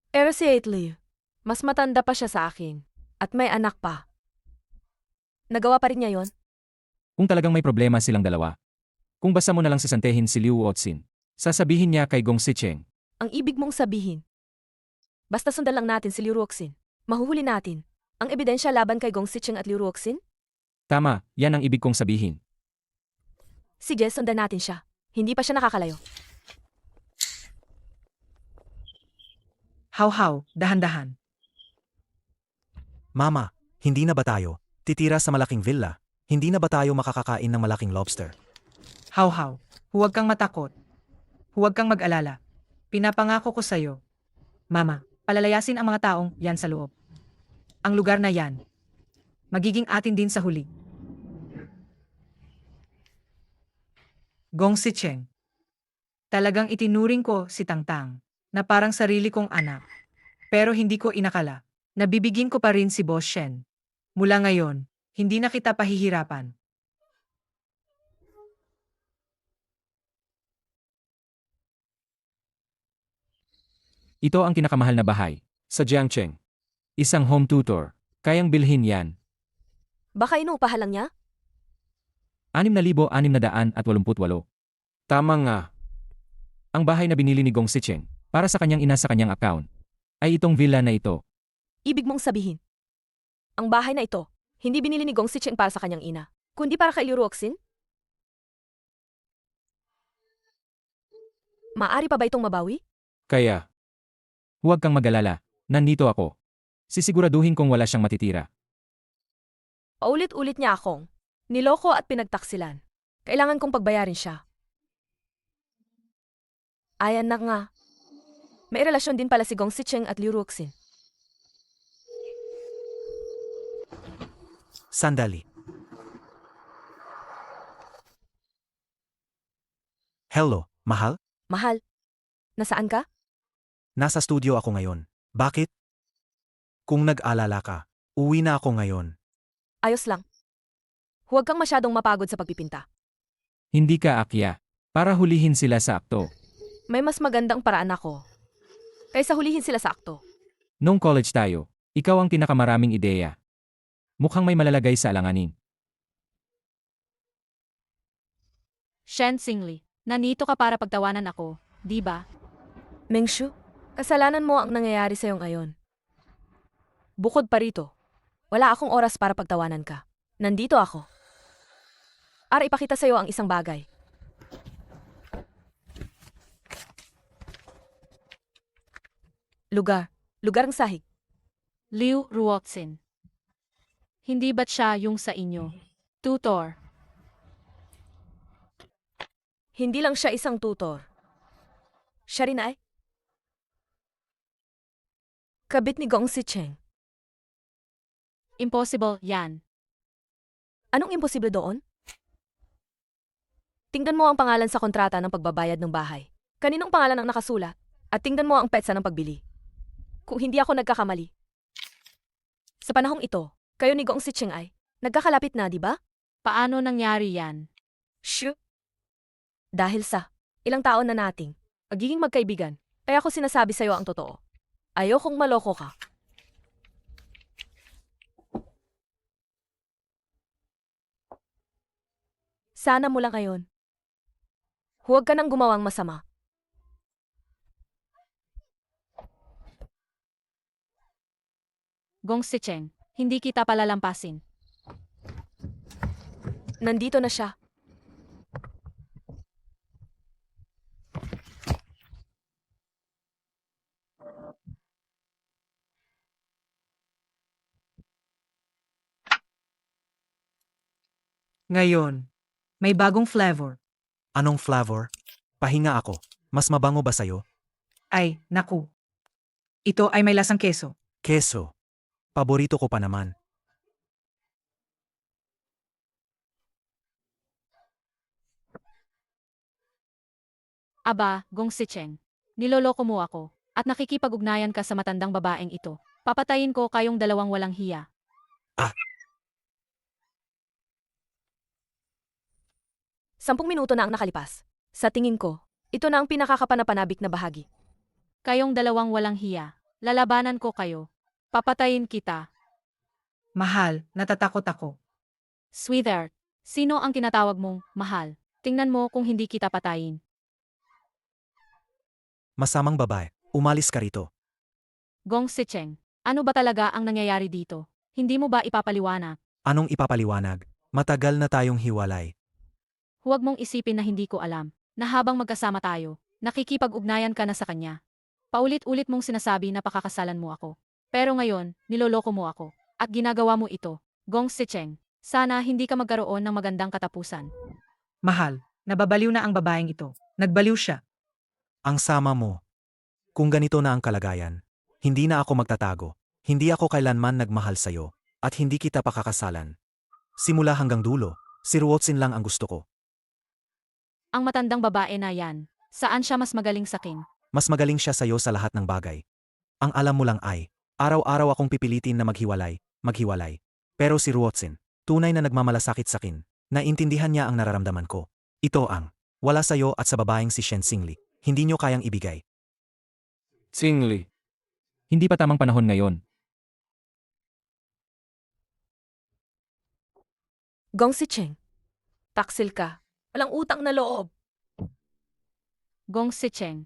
Pero si Ate Liu, mas matanda pa siya sa akin. At may anak pa. Nagawa pa rin niya yon? Kung talagang may problema silang dalawa. Kung basta mo na lang sasantehin si Liu Ruoxin, sasabihin niya kay Gong Sicheng. Ang ibig mong sabihin. Basta sundan lang natin si Liu Ruoxin. Mahuhuli natin. Ang ebidensya laban kay Gong Sicheng at Liu Ruoxin? Tama, yan ang ibig kong sabihin. Sige, sundan natin siya. Hindi pa siya nakakalayo. Hao Hao, dahan-dahan. Mama, hindi na ba tayo titira sa malaking villa? Hindi na ba tayo makakakain ng malaking lobster? Hao Hao, huwag kang matakot. Huwag kang mag-alala. Pinapangako ko sa'yo. Mama, palalayasin ang mga taong yan sa loob. Ang lugar na yan, magiging atin din sa huli. Gong Sicheng. Talagang itinuring ko si Tangtang na parang sarili kong anak. Pero hindi ko inakala. Nabibigin ko pa rin si Boss Shen. Mula ngayon, hindi na kita pahihirapan. Ito ang kinakamahal na bahay. sa Jiangcheng. Isang home tutor. Kayang bilhin yan. Baka inuupahan lang niya? 6,688. Tama nga. Ang bahay na binili ni Gong Sicheng para sa kanyang ina sa kanyang account ay itong villa na ito. Ibig mong sabihin. Ang bahay na ito, hindi binili ni Gong Sicheng para sa kanyang ina, kundi para kay Liu Ruoxin? Maari pa ba itong mabawi? Kaya, Huwag kang mag-alala. Nandito ako. Sisiguraduhin kong wala siyang matitira. Paulit-ulit niya akong niloko at pinagtaksilan. Kailangan kong pagbayarin siya. Ayan na nga. May relasyon din pala si Gong Sicheng at Liu Ruoxin. Sandali. Hello, mahal? Mahal, nasaan ka? Nasa studio ako ngayon. Bakit? Kung nag-alala ka, uwi na ako ngayon. Ayos lang. Huwag kang masyadong mapagod sa pagpipinta. Hindi ka akya. Para hulihin sila sa akto. May mas magandang paraan ako. Kaysa hulihin sila sa akto. Nung college tayo, ikaw ang pinakamaraming ideya. Mukhang may malalagay sa alanganin. Shen Xingli, nanito ka para pagtawanan ako, di ba? Mengshu, kasalanan mo ang nangyayari sa'yo ngayon. Bukod pa rito, wala akong oras para pagtawanan ka. Nandito ako. Para ipakita sa'yo ang isang bagay. Lugar ng sahig. Liu Ruoxin. Hindi ba't siya yung sa inyo? Tutor. Hindi lang siya isang tutor. Siya rin ay kabit ni Gong Sicheng. Impossible yan. Anong imposible doon? Tingnan mo ang pangalan sa kontrata ng pagbabayad ng bahay. Kaninong pangalan ang nakasulat? At tingnan mo ang petsa ng pagbili. Kung hindi ako nagkakamali. Sa panahong ito, kayo ni Gong Sicheng ay nagkakalapit na, di ba? Paano nangyari yan? Shoo! Dahil sa ilang taon na nating pagiging magkaibigan, kaya ako sinasabi sa'yo ang totoo. Ayokong maloko ka. Sana mula ngayon, huwag ka nang gumawang masama. Gong Sicheng, hindi kita palalampasin. Nandito na siya. Ngayon, may bagong flavor. Anong flavor? Pahinga ako. Mas mabango ba sa'yo? Ay, naku. Ito ay may lasang keso. Keso. Paborito ko pa naman. Aba, Gong Sicheng. Niloloko mo ako, at nakikipag-ugnayan ka sa matandang babaeng ito. Papatayin ko kayong dalawang walang hiya. 10 minuto na ang nakalipas. Sa tingin ko, ito na ang pinakakapanapanabik na bahagi. Kayong dalawang walang hiya. Lalabanan ko kayo. Papatayin kita. Mahal, natatakot ako. Sweetheart, sino ang tinatawag mong mahal? Tingnan mo kung hindi kita patayin. Masamang babae. Umalis ka rito. Gong Sicheng, ano ba talaga ang nangyayari dito? Hindi mo ba ipapaliwanag? Anong ipapaliwanag? Matagal na tayong hiwalay. Huwag mong isipin na hindi ko alam, na habang magkasama tayo, nakikipag-ugnayan ka na sa kanya. Paulit-ulit mong sinasabi na pakakasalan mo ako. Pero ngayon, niloloko mo ako, at ginagawa mo ito. Gong Sicheng, sana hindi ka magkaroon ng magandang katapusan. Mahal, nababaliw na ang babaeng ito. Nagbaliw siya. Ang sama mo. Kung ganito na ang kalagayan, hindi na ako magtatago. Hindi ako kailanman nagmahal sa'yo, at hindi kita pakakasalan. Simula hanggang dulo, si Ruotsin lang ang gusto ko. Ang matandang babae na yan, saan siya mas magaling sa akin? Mas magaling siya sa'yo sa lahat ng bagay. Ang alam mo lang ay, araw-araw akong pipilitin na maghiwalay. Pero si Ruotsin, tunay na nagmamalasakit sa akin, naintindihan niya ang nararamdaman ko. Ito ang, wala sa'yo at sa babaeng si Shen Xingli, hindi niyo kayang ibigay. Xingli. Hindi pa tamang panahon ngayon. Gong Sicheng, taksil ka. Walang utang na loob. Gong Sicheng.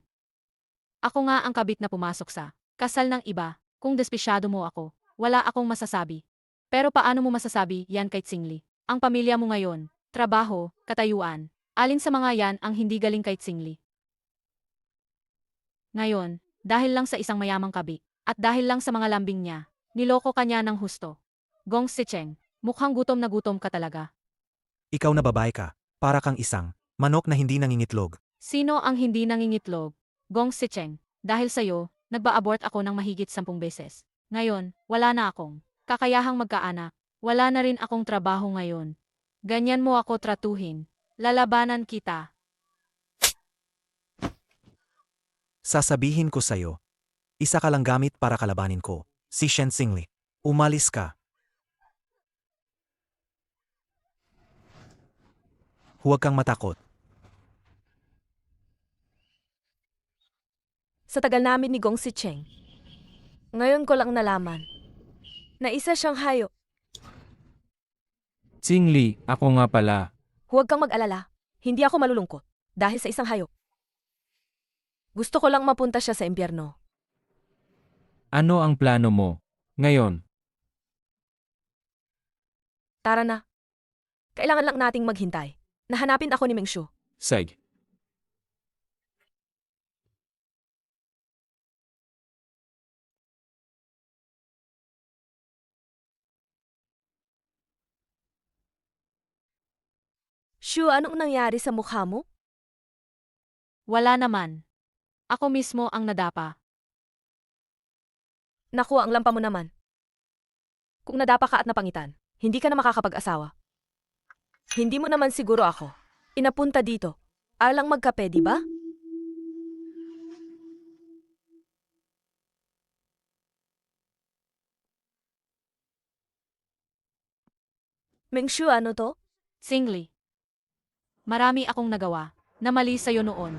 Ako nga ang kabit na pumasok sa kasal ng iba. Kung despesyado mo ako, wala akong masasabi. Pero paano mo masasabi yan kay Xingli? Ang pamilya mo ngayon, trabaho, katayuan, alin sa mga yan ang hindi galing kay Xingli? Ngayon, dahil lang sa isang mayamang kabi, at dahil lang sa mga lambing niya, niloko ka niya ng husto. Gong Sicheng, mukhang gutom na gutom ka talaga. Ikaw na babae ka, para kang isang manok na hindi nangingitlog. Sino ang hindi nangingitlog? Gong Sicheng, dahil sa'yo, nagba-abort ako ng mahigit 10 beses. Ngayon, wala na akong kakayahang magkaanak. Wala na rin akong trabaho ngayon. Ganyan mo ako tratuhin. Lalabanan kita. Sasabihin ko sa'yo. Isa ka lang gamit para kalabanin ko. Si Shen Xingli. Umalis ka. Huwag kang matakot. Sa tagal namin ni Gong Sicheng, ngayon ko lang nalaman na isa siyang hayop. Tsingli, ako nga pala. Huwag kang mag-alala. Hindi ako malulungkot dahil sa isang hayop. Gusto ko lang mapunta siya sa impyerno. Ano ang plano mo? Ngayon, Tara na. Kailangan lang nating maghintay. Nahanapin ako ni Mengshu. Seg. Shu, anong nangyari sa mukha mo? Wala naman. Ako mismo ang nadapa. Naku, ang lampa mo naman. Kung nadapa ka at napangitan, hindi ka na makakapag-asawa. Hindi mo naman siguro ako inapunta dito. Alang magkape, di ba? Mengshu, ano to? Xingli. Marami akong nagawa na mali sa'yo noon.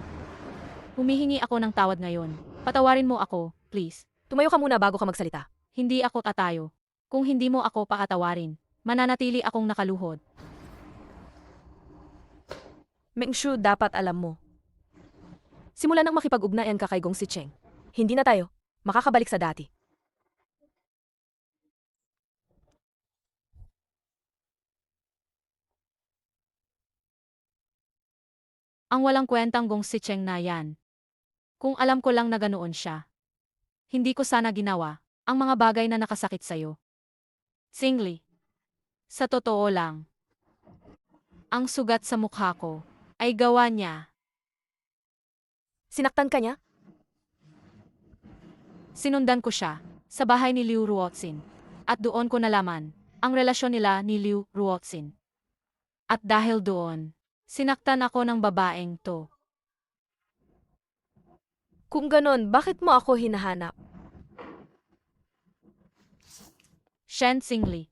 Humihingi ako ng tawad ngayon. Patawarin mo ako, please. Tumayo ka muna bago ka magsalita. Hindi ako tatayo. Kung hindi mo ako pakatawarin, mananatili akong nakaluhod. Mengshu, dapat alam mo. Simula nang makipag-ugnayan ka kay Gong Sicheng, hindi na tayo makakabalik sa dati. Ang walang kwentang Gong Sicheng na yan. Kung alam ko lang na ganoon siya. Hindi ko sana ginawa ang mga bagay na nakasakit sa'yo. Xingli. Sa totoo lang, ang sugat sa mukha ko ay gawa niya. Sinaktan ka niya? Sinundan ko siya sa bahay ni Liu Ruoxin at doon ko nalaman ang relasyon nila ni Liu Ruoxin. At dahil doon, sinaktan ako ng babaeng to. Kung ganon, bakit mo ako hinahanap? Shen Xingli.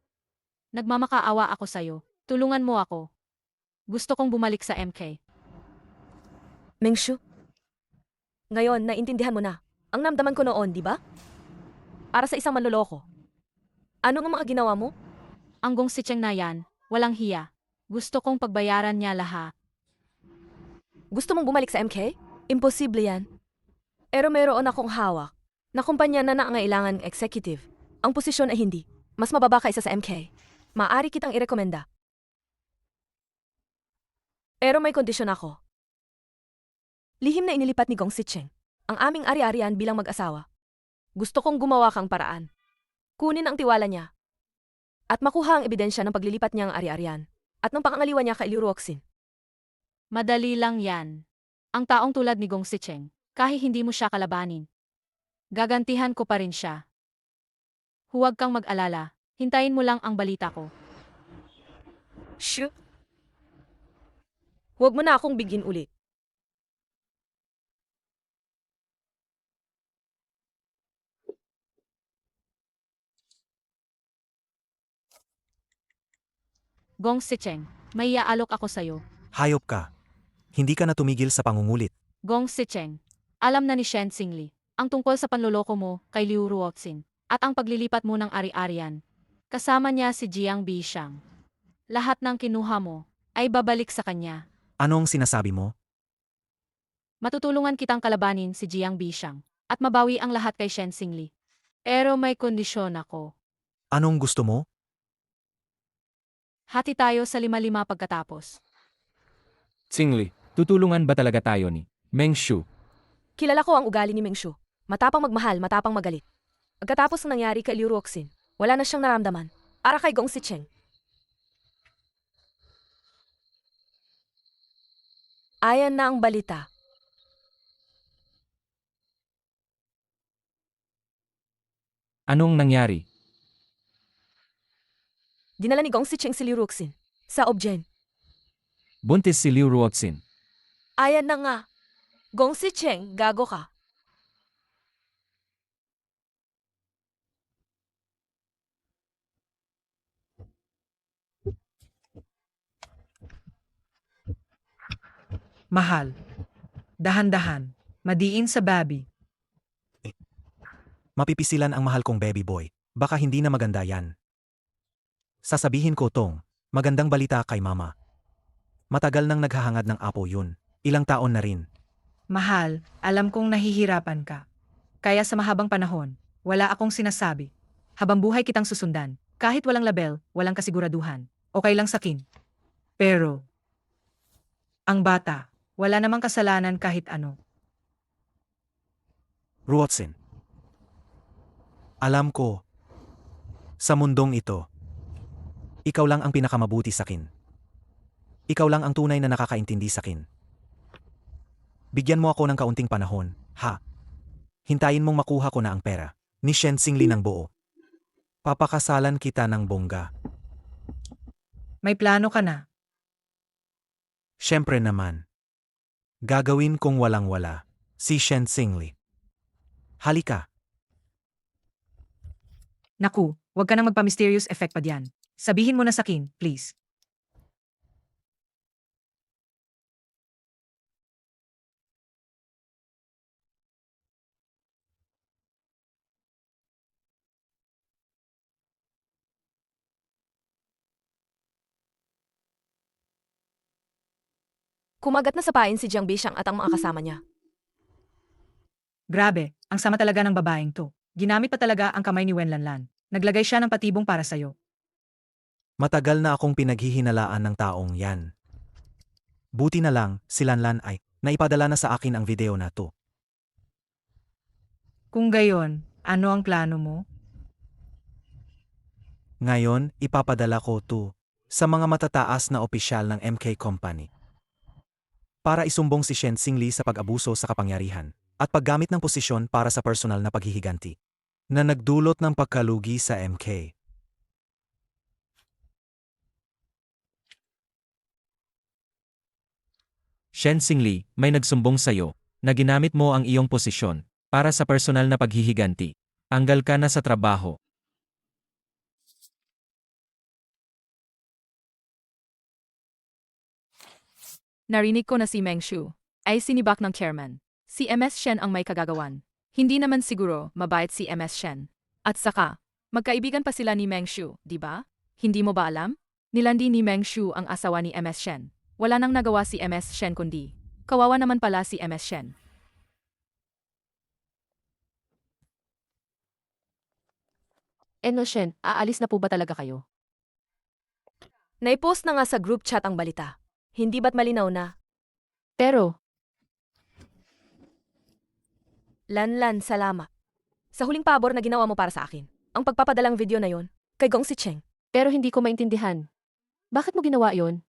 Nagmamakaawa ako sa'yo. Tulungan mo ako. Gusto kong bumalik sa MK. Mengshu? Ngayon, naintindihan mo na. Ang namdaman ko noon, di ba? Para sa isang manloloko. Ano ang mga ginawa mo? Ang Gong Sicheng na yan, walang hiya. Gusto kong pagbayaran niya lahat. Gusto mong bumalik sa MK? Imposible yan. Pero mayroon akong hawak na kumpanya na nangailangan executive. Ang posisyon ay hindi. Mas mababa kaysa sa MK. Maaari kitang irekomenda. Pero may kondisyon ako. Lihim na inilipat ni Gong Sicheng ang aming ari-arian bilang mag-asawa. Gusto kong gumawa kang paraan. Kunin ang tiwala niya. At makuha ang ebidensya ng paglilipat niya ang ari-arian. At ng pangangaliwa niya kay Liu Ruoxin. Madali lang yan. Ang taong tulad ni Gong Sicheng, kahit hindi mo siya kalabanin, gagantihan ko pa rin siya. Huwag kang mag-alala. Hintayin mo lang ang balita ko. Shh! Huwag mo na akong bigin ulit. Gong Sicheng, may iaalok ako sa'yo. Hayop ka. Hindi ka na tumigil sa pangungulit. Gong Sicheng, alam na ni Shen Xingli ang tungkol sa panloloko mo kay Liu Ruoxin at ang paglilipat mo ng ari-arian. Kasama niya si Jiang Bishang. Lahat ng kinuha mo ay babalik sa kanya. Anong sinasabi mo? Matutulungan kitang kalabanin si Jiang Bishang at mabawi ang lahat kay Shen Xingli. Pero may kondisyon ako. Anong gusto mo? Hati tayo sa 5-5 pagkatapos. Tsingli, tutulungan ba talaga tayo ni Mengshu? Kilala ko ang ugali ni Mengshu. Matapang magmahal, matapang magalit. Pagkatapos ng nangyari kay Liu Ruoxin, wala na siyang naramdaman. Para kay Gong Sicheng. Ayan na ang balita. Anong nangyari? Dinala ni Gong Sicheng si Liu Ruoxin sa Objen. Buntis si Liu Ruoxin. Ayan na nga. Gong Sicheng, gago ka. Mahal. Dahan-dahan. Madiin sa baby. Mapipisilan ang mahal kong baby boy. Baka hindi na maganda yan. Sasabihin ko tong, magandang balita kay mama. Matagal nang naghahangad ng apo yun. Ilang taon na rin. Mahal, alam kong nahihirapan ka. Kaya sa mahabang panahon, wala akong sinasabi. Habang buhay kitang susundan. Kahit walang label, walang kasiguraduhan. Okay lang sakin. Pero, ang bata, wala namang kasalanan kahit ano. Ruotsin. Alam ko, sa mundong ito, ikaw lang ang pinakamabuti sakin. Ikaw lang ang tunay na nakakaintindi sakin. Bigyan mo ako ng kaunting panahon, ha? Hintayin mong makuha ko na ang pera, ni Shen Xingli ng buo. Papakasalan kita ng bongga. May plano ka na. Siyempre naman. Gagawin kong walang-wala, si Shen Xingli. Halika. Naku, wag ka nang magpa-mysterious effect pa diyan. Sabihin mo na sakin, please. Kumagat na sa pain si Jiang Bishang at ang mga kasama niya. Grabe, ang sama talaga ng babaeng to. Ginamit pa talaga ang kamay ni Wen Lanlan. Naglagay siya ng patibong para sa'yo. Matagal na akong pinaghihinalaan ng taong yan. Buti na lang, si Lanlan ay naipadala na sa akin ang video na to. Kung gayon, ano ang plano mo? Ngayon, ipapadala ko to sa mga matataas na opisyal ng MK Company para isumbong si Shen Xingli sa pag-abuso sa kapangyarihan at paggamit ng posisyon para sa personal na paghihiganti na nagdulot ng pagkalugi sa MK. Shen Xingli, may nagsumbong sa'yo na ginamit mo ang iyong posisyon para sa personal na paghihiganti. Anggal ka na sa trabaho. Narinig ko na si Meng Shu ay sinibak ng chairman. Si MS Shen ang may kagagawan. Hindi naman siguro mabait si MS Shen. At saka, magkaibigan pa sila ni Meng Shu, di ba? Hindi mo ba alam? Nilandi ni Meng Shu ang asawa ni MS Shen. Wala nang nagawa si MS Shen kundi. Kawawa naman pala si MS Shen. Eno Shen, aalis na po ba talaga kayo? Naipost na nga sa group chat ang balita. Hindi ba't malinaw na? Pero, Lanlan, salamat. Sa huling pabor na ginawa mo para sa akin. Ang pagpapadalang video na yon kay Gong Sicheng. pero hindi ko maintindihan. Bakit mo ginawa yon?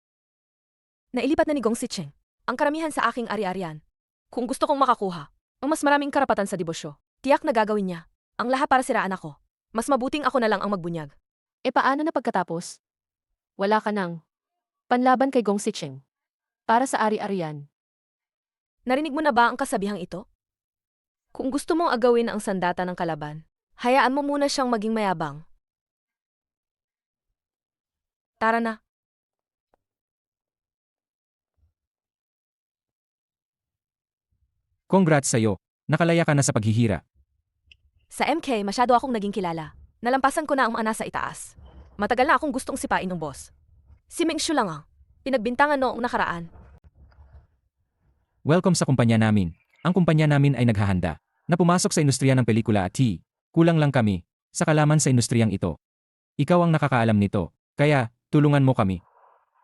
Nailipat na ni Gong Sicheng ang karamihan sa aking ari-arian. Kung gusto kong makakuha ang mas maraming karapatan sa debosyo, tiyak na gagawin niya ang lahat para siraan ako. Mas mabuting ako na lang ang magbunyag. E paano na pagkatapos? Wala ka nang panlaban kay Gong Sicheng. Para sa ari-arian. Narinig mo na ba ang kasabihang ito? Kung gusto mong agawin ang sandata ng kalaban, hayaan mo muna siyang maging mayabang. Tara na. Congrats sa'yo, nakalaya ka na sa paghihira. Sa MK, masyado akong naging kilala. Nalampasan ko na ang mga nasa itaas. Matagal na akong gustong sipain ng boss. Si Meng Shu lang ang pinagbintangan noong nakaraan. Welcome sa kumpanya namin. Ang kumpanya namin ay naghahanda na pumasok sa industriya ng pelikula at kulang lang kami sa kalaman sa industriyang ito. Ikaw ang nakakaalam nito, kaya tulungan mo kami.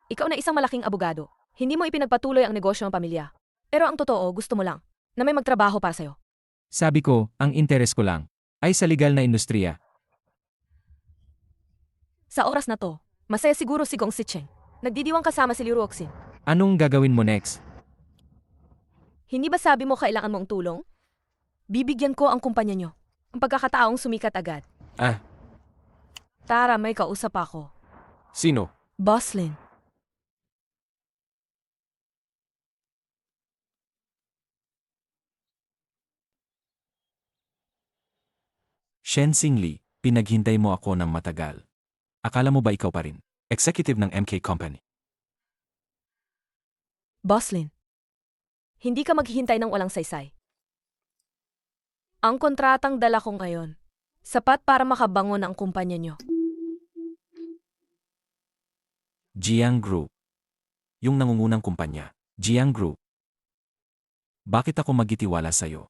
Ikaw na isang malaking abogado. Hindi mo ipinagpatuloy ang negosyo ng pamilya. Pero ang totoo, gusto mo lang na may magtrabaho para sa'yo. Sabi ko, ang interes ko lang ay sa legal na industriya. Sa oras na to, masaya siguro si Gong Sicheng. Nagdidiwang kasama si Liu Ruoxin. Anong gagawin mo next? Hindi ba sabi mo kailangan mong tulong? Bibigyan ko ang kumpanya nyo. Ang pagkakataong sumikat agad. Ah, Tara, may kausap ako. Sino? Boslin. Shen Xingli, pinaghintay mo ako ng matagal. Akala mo ba ikaw pa rin? Executive ng MK Company. Boslin. Hindi ka maghihintay ng walang saysay. Ang kontratang dala ko ngayon, sapat para makabangon ang kumpanya nyo. Jiang Group. Yung nangungunang kumpanya. Jiang Group. Bakit ako magtitiwala sa'yo?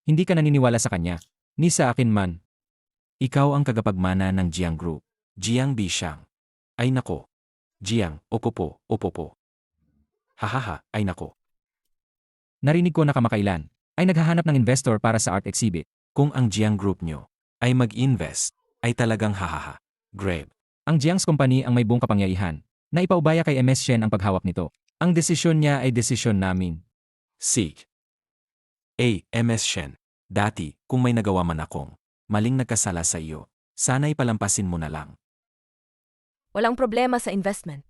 Hindi ka naniniwala sa kanya, ni sa akin man. Ikaw ang kagapagmana ng Jiang Group. Jiang Bishang. Ay nako. Jiang, opo po. Hahaha, ay nako. Narinig ko na kamakailan, ay naghahanap ng investor para sa art exhibit. Kung ang Jiang Group nyo ay mag-invest, ay talagang hahaha. Grab. Ang Jiang's Company ang may buong kapangyarihan, na ipaubaya kay MS Shen ang paghawak nito. Ang desisyon niya ay desisyon namin. Sig. MS Shen. Dati, kung may nagawa man akong maling nagkasala sa iyo, sana'y palampasin mo na lang. Walang problema sa investment.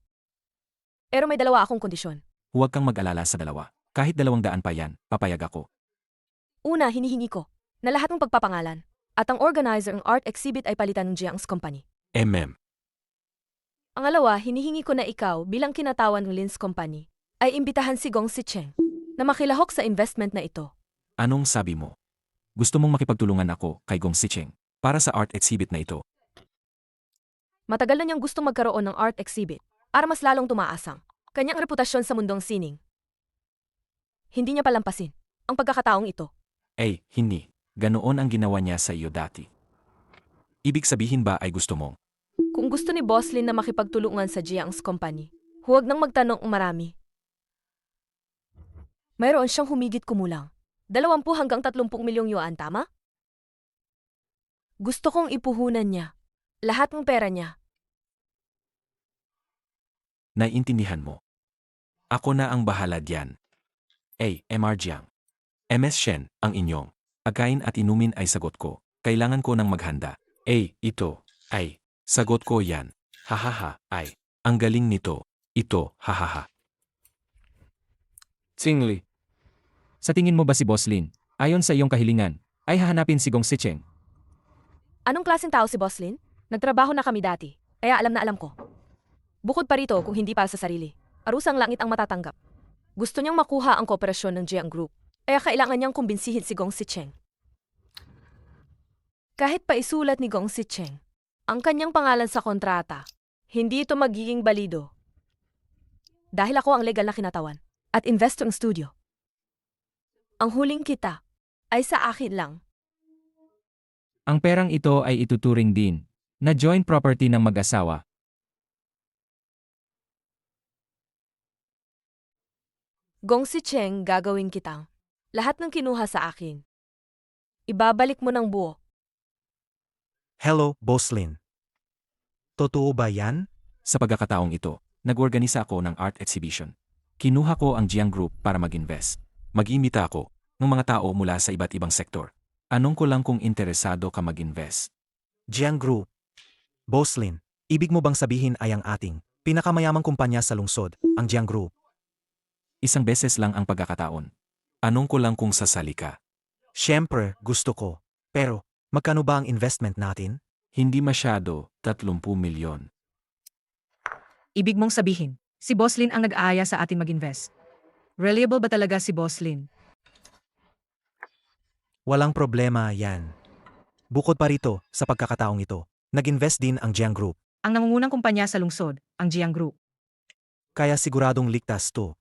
Pero may dalawa akong kondisyon. Huwag kang mag-alala sa dalawa. Kahit 200 pa yan, papayag ako. Una, hinihingi ko na lahat ng pagpapangalan at ang organizer ng art exhibit ay palitan ng Jiang's Company. Ang alawa, hinihingi ko na ikaw bilang kinatawan ng Lin's Company ay imbitahan si Gong Sicheng na makilahok sa investment na ito. Anong sabi mo? Gusto mong makipagtulungan ako kay Gong Sicheng para sa art exhibit na ito? Matagal na niyang gustong magkaroon ng art exhibit para mas lalong tumaasang kanyang reputasyon sa mundong sining. Hindi niya palampasin ang pagkakataong ito. Hindi. Ganoon ang ginawa niya sa iyo dati. Ibig sabihin ba ay gusto mong? Kung gusto ni Boslin na makipagtulungan sa Jiang's Company, huwag nang magtanong marami. Mayroon siyang humigit kumulang 20 hanggang 30 milyong yuan, tama? Gusto kong ipuhunan niya lahat ng pera niya. Naiintindihan mo. Ako na ang bahala diyan. MR Jiang. MS Shen, ang inyong pagkain at inumin ay sagot ko. Kailangan ko nang maghanda. Ito. Sagot ko yan. Hahaha, ang galing nito. Ito, hahaha. Xingli. Sa tingin mo ba si Boslin, ayon sa iyong kahilingan, ay hahanapin si Gong Sicheng? Anong klaseng tao si Boslin? Nagtrabaho na kami dati, kaya alam na alam ko. Bukod pa rito kung hindi para sa sarili, arusang langit ang matatanggap. Gusto niyang makuha ang kooperasyon ng Jiang Group, kaya kailangan niyang kumbinsihin si Gong Sicheng. Kahit pa isulat ni Gong Sicheng ang kanyang pangalan sa kontrata, hindi ito magiging balido. Dahil ako ang legal na kinatawan at investor ng studio. Ang huling kita ay sa akin lang. Ang perang ito ay ituturing din na joint property ng mag-asawa. Gong Sicheng, gagawin kitang lahat ng kinuha sa akin. Ibabalik mo ng buo. Hello, Boslin. Totoo ba yan? Sa pagkakataong ito, nag-organisa ako ng art exhibition. Kinuha ko ang Jiang Group para mag-invest. Mag-imbita ako ng mga tao mula sa iba't ibang sektor. Anong ko lang kung interesado ka mag-invest? Jiang Group. Boslin, ibig mo bang sabihin ay ang ating pinakamayamang kumpanya sa lungsod, ang Jiang Group? Isang beses lang ang pagkakataon. Anong ko lang kung sasali ka? Siyempre, gusto ko. Pero, magkano ba ang investment natin? Hindi masyado, 30 milyon. Ibig mong sabihin, si Boslin ang nag-aaya sa atin mag-invest. Reliable ba talaga si Boslin? Walang problema yan. Bukod pa rito, sa pagkakataong ito, nag-invest din ang Jiang Group. Ang nangungunang kumpanya sa lungsod, ang Jiang Group. Kaya siguradong ligtas to.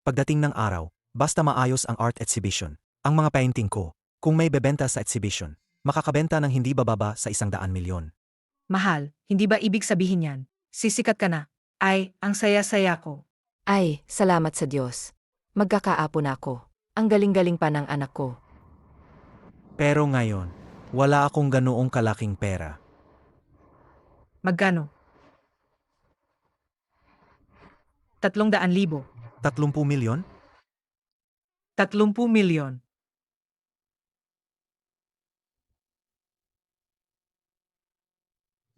Pagdating ng araw, basta maayos ang art exhibition, ang mga painting ko, kung may bebenta sa exhibition, makakabenta ng hindi bababa sa 100 milyon. Mahal, hindi ba ibig sabihin yan? Sisikat ka na. Ay, ang saya-saya ko. Ay, salamat sa Diyos. Magkakaapon ako. Ang galing-galing pa ng anak ko. Pero ngayon, wala akong ganoong kalaking pera. Magkano? 300,000. 30 milyon? 30 milyon.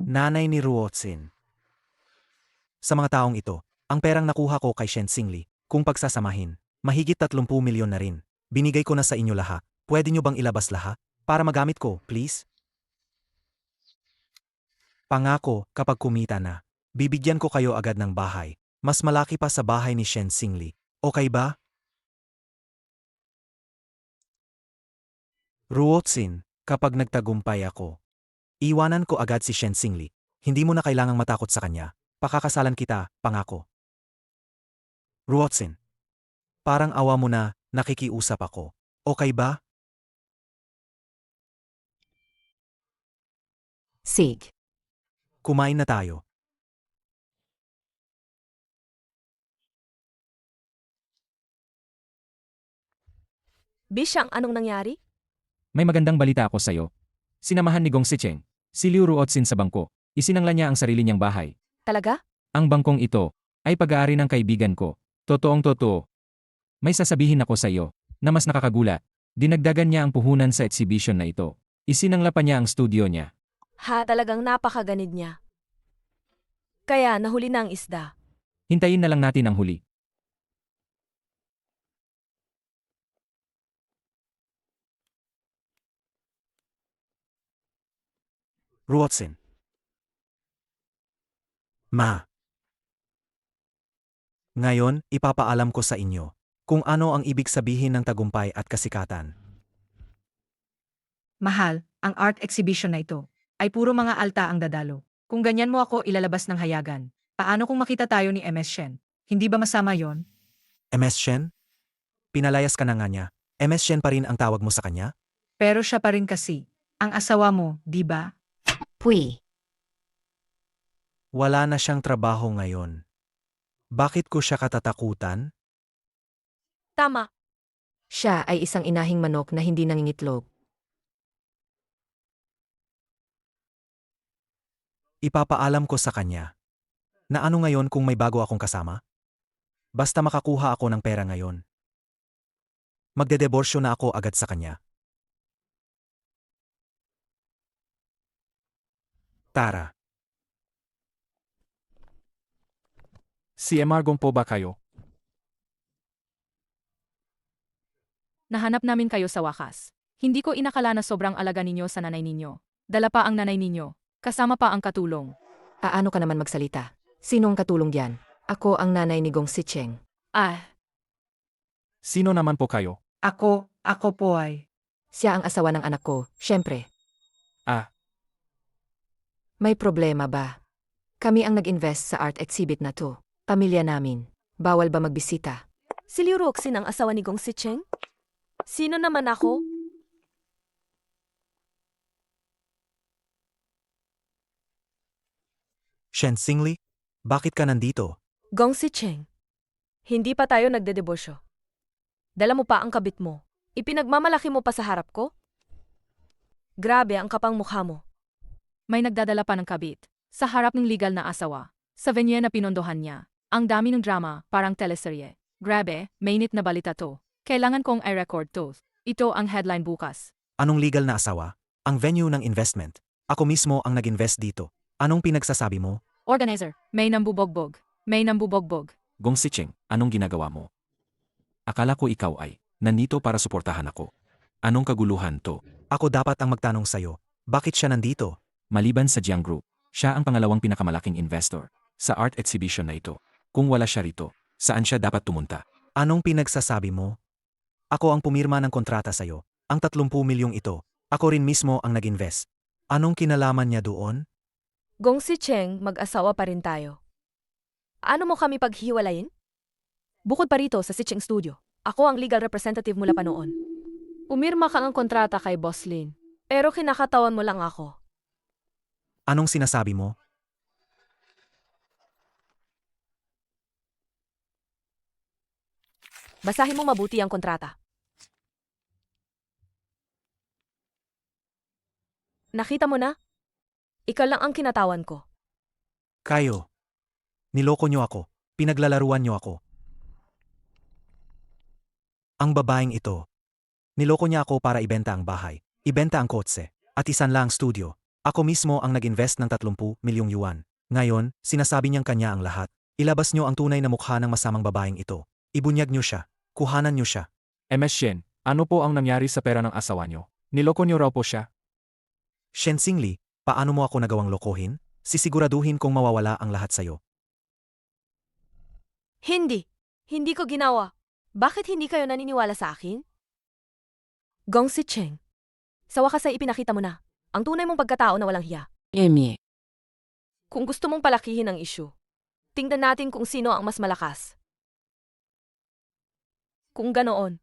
Nanay ni Ruotsin. Sa mga taong ito, ang perang nakuha ko kay Shen Xingli, kung pagsasamahin, mahigit 30 milyon na rin. Binigay ko na sa inyo lahat. Pwede nyo bang ilabas lahat? Para magamit ko, please? Pangako, kapag kumita na, bibigyan ko kayo agad ng bahay. Mas malaki pa sa bahay ni Shen Xingli. Okay ba? Ruotsin, kapag nagtagumpay ako, iwanan ko agad si Shen Xingli. Hindi mo na kailangang matakot sa kanya. Pakakasalan kita, pangako. Ruotsin, parang awa mo na, nakikiusap ako. Okay ba? Sig. Kumain na tayo. Bisyang, anong nangyari? May magandang balita ako sa'yo. Sinamahan ni Gong Sicheng, si Liu Ruotsin sa bangko. Isinangla niya ang sarili niyang bahay. Talaga? Ang bangkong ito ay pag-aari ng kaibigan ko. Totoong totoo. May sasabihin ako sa iyo na mas nakakagulat. Dinagdagan niya ang puhunan sa exhibition na ito. Isinangla pa niya ang studio niya. Ha, talagang napakaganid niya. Kaya nahuli na ang isda. Hintayin na lang natin ang huli. Ruotsin. Ma. Ngayon, ipapaalam ko sa inyo kung ano ang ibig sabihin ng tagumpay at kasikatan. Mahal, ang art exhibition na ito ay puro mga alta ang dadalo. Kung ganyan mo ako ilalabas ng hayagan, paano kung makita tayo ni MS Shen? Hindi ba masama yon? MS Shen? Pinalayas ka na nga niya. MS Shen pa rin ang tawag mo sa kanya? Pero siya pa rin kasi. Ang asawa mo, di ba? Pui. Wala na siyang trabaho ngayon. Bakit ko siya katatakutan? Tama. Siya ay isang inahing manok na hindi nangingitlog. Ipapaalam ko sa kanya na ano ngayon kung may bago akong kasama? Basta makakuha ako ng pera ngayon. Magdedeborsyo na ako agad sa kanya. Tara. Si Emargong po ba kayo? Nahanap namin kayo sa wakas. Hindi ko inakala na sobrang alaga ninyo sa nanay ninyo. Dala pa ang nanay ninyo. Kasama pa ang katulong. Aano ka naman magsalita? Sino ang katulong diyan? Ako ang nanay ni Gong Sicheng. Ah, Sino naman po kayo? Ako po ay. Siya ang asawa ng anak ko, syempre. Ah. May problema ba? Kami ang nag-invest sa art exhibit na to. Pamilya namin. Bawal ba magbisita? Si Liu Ruoxin ang asawa ni Gong Sicheng? Sino naman ako? Shen Xingli, bakit ka nandito? Gong Sicheng. Hindi pa tayo nagdedebosyo. Dala mo pa ang kabit mo. Ipinagmamalaki mo pa sa harap ko? Grabe ang kapang mukha mo. may nagdadala pa ng kabit. Sa harap ng legal na asawa. Sa venue na pinondohan niya. Ang dami ng drama, parang teleserye. Grabe, mainit na balita to. Kailangan kong i-record to. Ito ang headline bukas. Anong legal na asawa? Ang venue ng investment. Ako mismo ang nag-invest dito. Anong pinagsasabi mo? Organizer. May nambubogbog. May nambubogbog. Gong Sicheng, anong ginagawa mo? Akala ko ikaw ay nandito para suportahan ako. Anong kaguluhan to? Ako dapat ang magtanong sa'yo. Bakit siya nandito? Maliban sa Jiang Group, siya ang pangalawang pinakamalaking investor sa art exhibition na ito. Kung wala siya rito, saan siya dapat tumunta? Anong pinagsasabi mo? Ako ang pumirma ng kontrata sa'yo. Ang 30 milyong ito. Ako rin mismo ang nag-invest. Anong kinalaman niya doon? Gong Sicheng, mag-asawa pa rin tayo. Ano mo kami paghiwalayin? Bukod pa rito sa Sicheng Studio, ako ang legal representative mula pa noon. Umirma ka ng kontrata kay Boss Lin, pero kinakatawan mo lang ako. Anong sinasabi mo? Basahin mo mabuti ang kontrata. Nakita mo na? Ikaw lang ang kinatawan ko. Kayo. Niloko niyo ako. Pinaglalaruan niyo ako. Ang babaeng ito. Niloko niya ako para ibenta ang bahay, ibenta ang kotse, at isan lang studio. Ako mismo ang nag-invest ng 30 milyong yuan. Ngayon, sinasabi niyang kanya ang lahat. Ilabas niyo ang tunay na mukha ng masamang babaeng ito. Ibunyag niyo siya. Kuhanan niyo siya. MS Shen, ano po ang nangyari sa pera ng asawa niyo? Niloko niyo raw po siya? Shen Xingli, paano mo ako nagawang lokohin? Sisiguraduhin kong mawawala ang lahat sayo. Hindi. Hindi ko ginawa. Bakit hindi kayo naniniwala sa akin? Gong Sicheng, sa wakas ay ipinakita mo na ang tunay mong pagkatao na walang hiya. Kung gusto mong palakihin ang issue, tingnan natin kung sino ang mas malakas. Kung ganoon,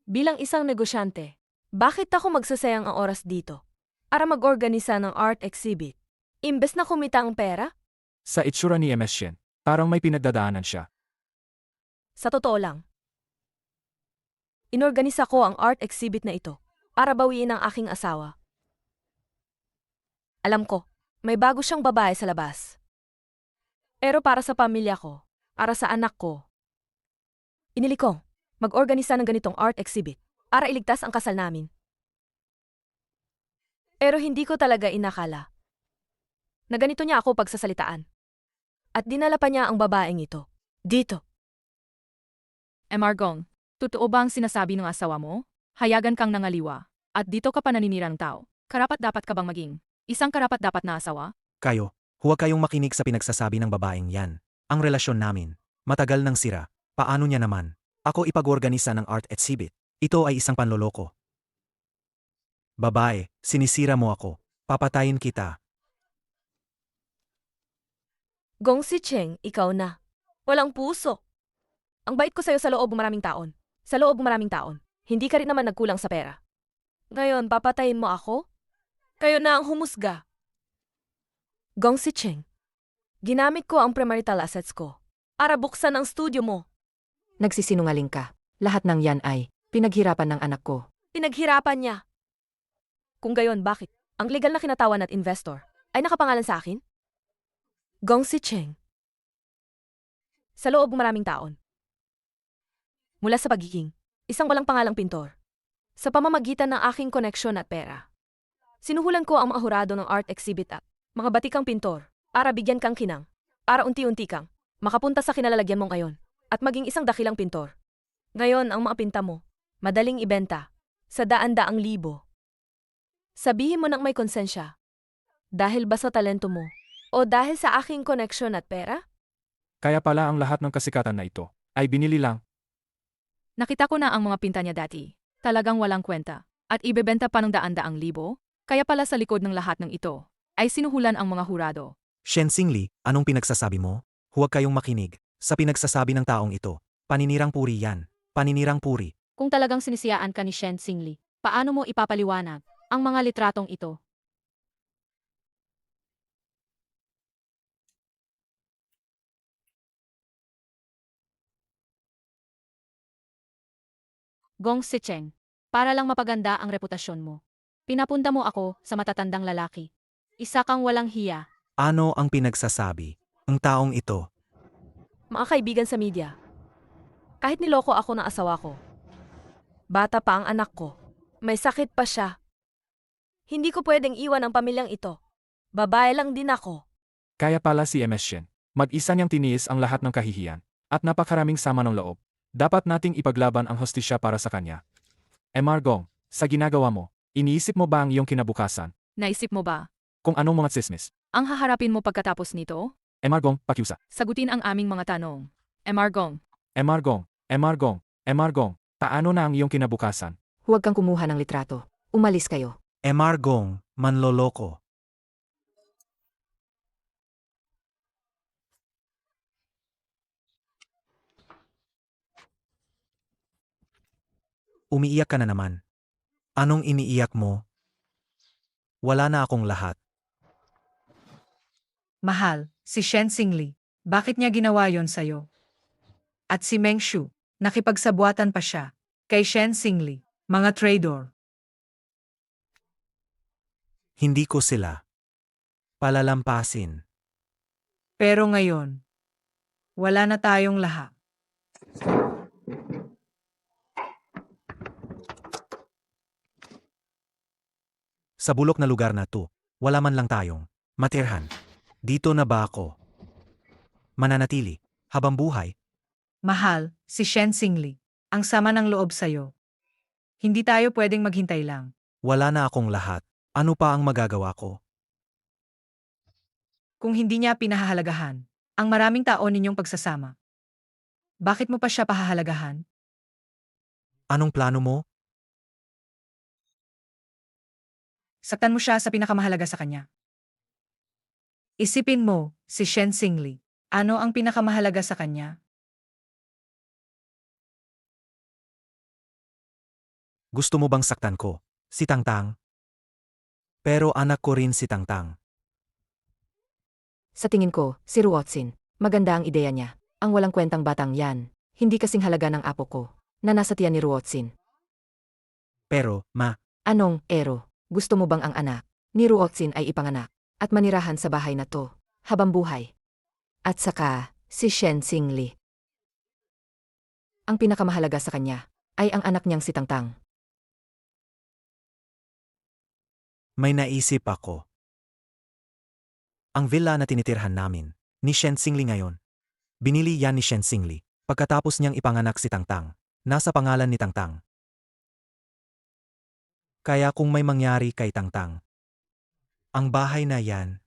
bilang isang negosyante, bakit ako magsasayang ang oras dito para mag-organisa ng art exhibit? Imbes na kumita ang pera? Sa itsura ni MS Shen, parang may pinagdadaanan siya. Sa totoo lang, inorganisa ko ang art exhibit na ito para bawiin ang aking asawa. Alam ko, may bago siyang babae sa labas. Pero para sa pamilya ko, para sa anak ko, inili kong mag-organisa ng ganitong art exhibit para iligtas ang kasal namin. Pero hindi ko talaga inakala na ganito niya ako pagsasalitaan. At dinala pa niya ang babaeng ito dito. MR Gong, totoo ba ang sinasabi ng asawa mo? Hayagan kang nangaliwa. At dito ka pa naninirang tao. Karapat-dapat ka bang maging isang karapat-dapat na asawa? Kayo, huwag kayong makinig sa pinagsasabi ng babaeng yan. Ang relasyon namin, matagal nang sira. Paano niya naman? Ako ipag-organisa ng art exhibit. Ito ay isang panloloko. Babae, sinisira mo ako. Papatayin kita. Gong Sicheng, ikaw na. Walang puso. Ang bait ko sa'yo sa loob ng maraming taon. Sa loob ng maraming taon. Hindi ka rin naman nagkulang sa pera. Ngayon, papatayin mo ako? Kayo na ang humusga. Gong Sicheng, ginamit ko ang premarital assets ko para buksan ang studio mo. Nagsisinungaling ka. Lahat ng yan ay pinaghirapan ng anak ko. Pinaghirapan niya. Kung gayon, bakit? Ang legal na kinatawan at investor ay nakapangalan sa akin? Gong Sicheng, sa loob ng maraming taon. Mula sa pagiging isang walang pangalang pintor, sa pamamagitan ng aking koneksyon at pera, sinuhulan ko ang mga hurado ng art exhibit at mga batikang pintor para bigyan kang kinang, para unti-unti kang makapunta sa kinalalagyan mo ngayon at maging isang dakilang pintor. Ngayon, ang mga pinta mo, madaling ibenta sa daan-daang libo. Sabihin mo nang may konsensya, dahil ba sa talento mo o dahil sa aking koneksyon at pera? Kaya pala ang lahat ng kasikatan na ito ay binili lang. Nakita ko na ang mga pinta niya dati. Talagang walang kwenta. At ibebenta pa ng daan-daang libo? Kaya pala sa likod ng lahat ng ito ay sinuhulan ang mga hurado. Shen Xingli, anong pinagsasabi mo? Huwag kayong makinig sa pinagsasabi ng taong ito. Paninirang puri yan. Paninirang puri. Kung talagang sinisiyaan ka ni Shen Xingli, paano mo ipapaliwanag ang mga litratong ito? Gong Sicheng, para lang mapaganda ang reputasyon mo. Pinapunta mo ako sa matatandang lalaki. Isa kang walang hiya. Ano ang pinagsasabi? Ang taong ito. Mga kaibigan sa media, kahit niloko ako ng asawa ko, bata pa ang anak ko, may sakit pa siya. Hindi ko pwedeng iwan ang pamilyang ito. Babae lang din ako. Kaya pala si MS Shen, mag-isa niyang tiniis ang lahat ng kahihiyan at napakaraming sama ng loob. Dapat nating ipaglaban ang hostisya para sa kanya. MR Gong, sa ginagawa mo, iniisip mo ba ang iyong kinabukasan? Naisip mo ba Kung anong mga tsismis? ang haharapin mo pagkatapos nito? MR Gong, pakiusa. Sagutin ang aming mga tanong. MR Gong, MR Gong, MR Gong, MR Gong, paano na ang iyong kinabukasan? Huwag kang kumuha ng litrato. Umalis kayo. MR Gong, manloloko. Umiiyak ka na naman. Anong iniiyak mo? Wala na akong lahat. Mahal, si Shen Xingli, bakit niya ginawa yon sa'yo? At si Meng Shu, nakipagsabuatan pa siya kay Shen Xingli, mga traitor. Hindi ko sila palalampasin. Pero ngayon, wala na tayong lahat. Sa bulok na lugar na to, wala man lang tayong Matirhan. Dito na ba ako? Mananatili. Habang buhay. Mahal, si Shen Xingli. Ang sama ng loob sa'yo. Hindi tayo pwedeng maghintay lang. Wala na akong lahat. Ano pa ang magagawa ko? Kung hindi niya pinahahalagahan, ang maraming tao ninyong pagsasama. Bakit mo pa siya pahahalagahan? Anong plano mo? Saktan mo siya sa pinakamahalaga sa kanya. Isipin mo, si Shen Xingli. Ano ang pinakamahalaga sa kanya? Gusto mo bang saktan ko? Si Tangtang? Pero anak ko rin si Tangtang. Sa tingin ko, si Ruotsin. Maganda ang ideya niya. Ang walang kwentang batang yan. Hindi kasing halaga ng apo ko, na nasa tiyan ni Ruotsin. Pero, ma, Anong, Ero? Gusto mo bang ang anak ni Ruotsin ay ipanganak at manirahan sa bahay na to, habang buhay? At saka, si Shen Xingli. Ang pinakamahalaga sa kanya ay ang anak niyang si Tangtang. may naisip ako. Ang villa na tinitirhan namin, ni Shen Xingli ngayon. Binili yan ni Shen Xingli, pagkatapos niyang ipanganak si Tangtang. Nasa pangalan ni Tangtang. Kaya kung may mangyari kay Tangtang, ang bahay na yan,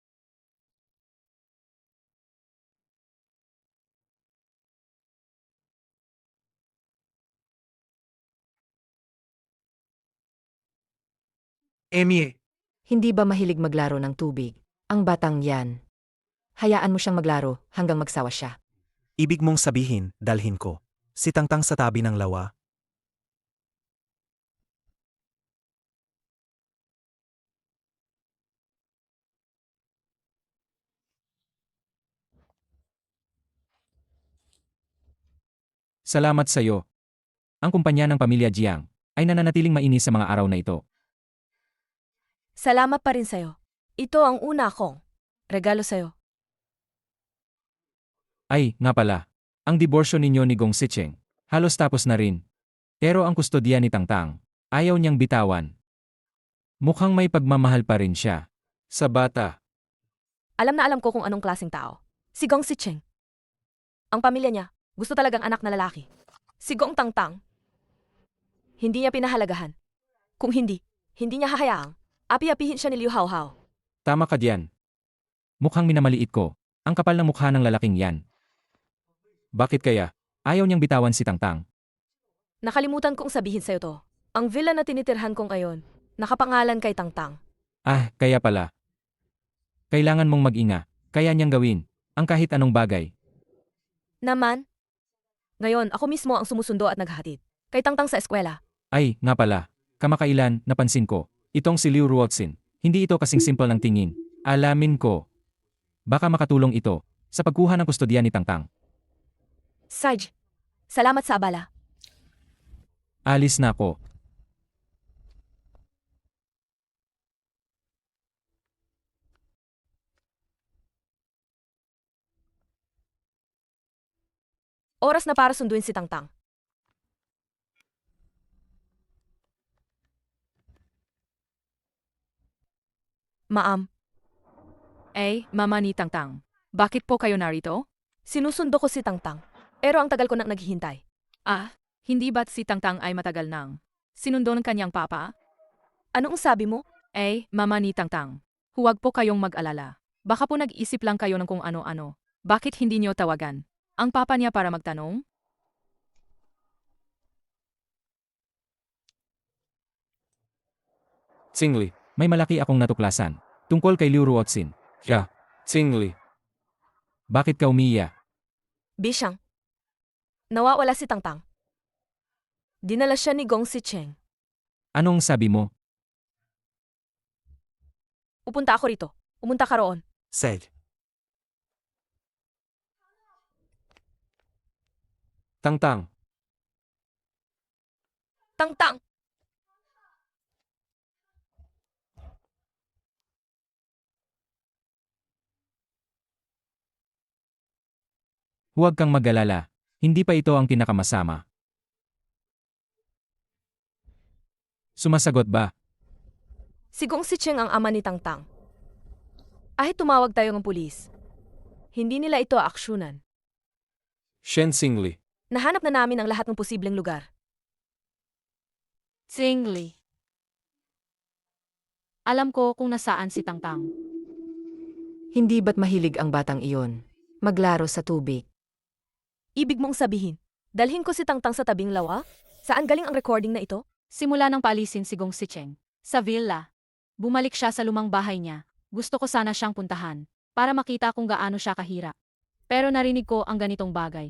Emie, Hindi ba mahilig maglaro ng tubig? Ang batang yan. Hayaan mo siyang maglaro hanggang magsawa siya. ibig mong sabihin, dalhin ko. Si Tangtang sa tabi ng lawa. Salamat sa iyo. Ang kumpanya ng pamilya Jiang ay nananatiling mainis sa mga araw na ito. Salamat pa rin sa'yo. Ito ang una kong regalo sa'yo. Ay, nga pala. Ang diborsyo ninyo ni Gong Sicheng halos tapos na rin. Pero ang kustodiya ni Tangtang, ayaw niyang bitawan. Mukhang may pagmamahal pa rin siya sa bata. Alam na alam ko kung anong klaseng tao. Si Gong Sicheng. Ang pamilya niya, gusto talagang anak na lalaki. Si Gong Tangtang. Hindi niya pinahalagahan. Kung hindi niya hahayaang api-apihin siya ni Liu Haohao. Tama ka diyan. Mukhang minamaliit ko ang kapal ng mukha ng lalaking yan. Bakit kaya ayaw niyang bitawan si Tangtang? Nakalimutan kong sabihin sa'yo to. Ang villa na tinitirhan ko ngayon, nakapangalan kay Tangtang. Ah, kaya pala. Kailangan mong mag-inga, kaya niyang gawin ang kahit anong bagay. Naman, ngayon ako mismo ang sumusundo at naghahatid. Kay Tangtang sa eskwela. Ay, nga pala, kamakailan napansin ko, itong si Liu Ruotsin, hindi ito kasing simple ng tingin. Alamin ko. Baka makatulong ito sa pagkuha ng kustodiya ni Tangtang. Sarge, salamat sa abala. Alis na ako. Oras na para sunduin si Tangtang. Maam, Mama ni Tangtang. Bakit po kayo narito? sinusundo ko si Tangtang. Pero ang tagal ko nang naghihintay. Ah, hindi ba't si Tangtang ay matagal nang sinundo ng kanyang papa? Anong sabi mo? Mama ni Tangtang. Huwag po kayong mag-alala. Baka po nag-isip lang kayo ng kung ano-ano. Bakit hindi niyo tawagan ang papa niya para magtanong? Tsingli, may malaki akong natuklasan tungkol kay Liu Ruotsin. Siya, Tsingli. Bakit ka umiiyak? Bishang. Nawawala si Tangtang. Dinala siya ni Gong Sicheng. Anong sabi mo? Upunta ako rito. Umunta ka roon. Sed, Tangtang. Tangtang! Huwag kang mag-alala. Hindi pa ito ang pinakamasama. Sumasagot ba? Si Gong Sicheng ang ama ni Tangtang. Kahit tumawag tayo ng pulis, hindi nila ito aaksyonan. Shen Singli. Nahanap na namin ang lahat ng posibleng lugar. Tsingli. Alam ko kung nasaan si Tangtang. Hindi ba't mahilig ang batang iyon? Maglaro sa tubig. Ibig mong sabihin, dalhin ko si Tangtang sa tabing lawa? Saan galing ang recording na ito? Simula nang paalisin si Gong Sicheng sa villa, bumalik siya sa lumang bahay niya. Gusto ko sana siyang puntahan para makita kung gaano siya kahirap. Pero narinig ko ang ganitong bagay.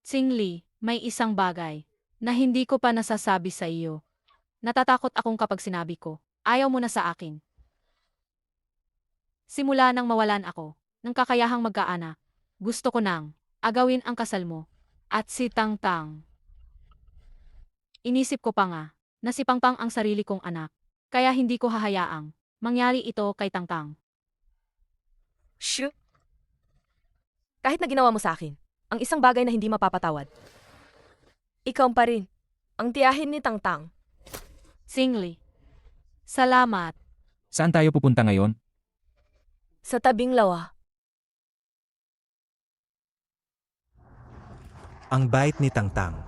Tsingli, may isang bagay na hindi ko pa nasasabi sa iyo. Natatakot akong kapag sinabi ko, ayaw mo na sa akin. Simula nang mawalan ako ng kakayahang magkaanak, gusto ko nang agawin ang kasal mo at si Tangtang. Inisip ko pa nga na si Pangpang ang sarili kong anak, kaya hindi ko hahayaang mangyari ito kay Tangtang. Shh! Kahit na ginawa mo sa akin, ang isang bagay na hindi mapapatawad. Ikaw pa rin, ang tiyahin ni Tangtang. Tsingli. Salamat. Saan tayo pupunta ngayon? Sa tabing lawa. Ang bait ni Tangtang.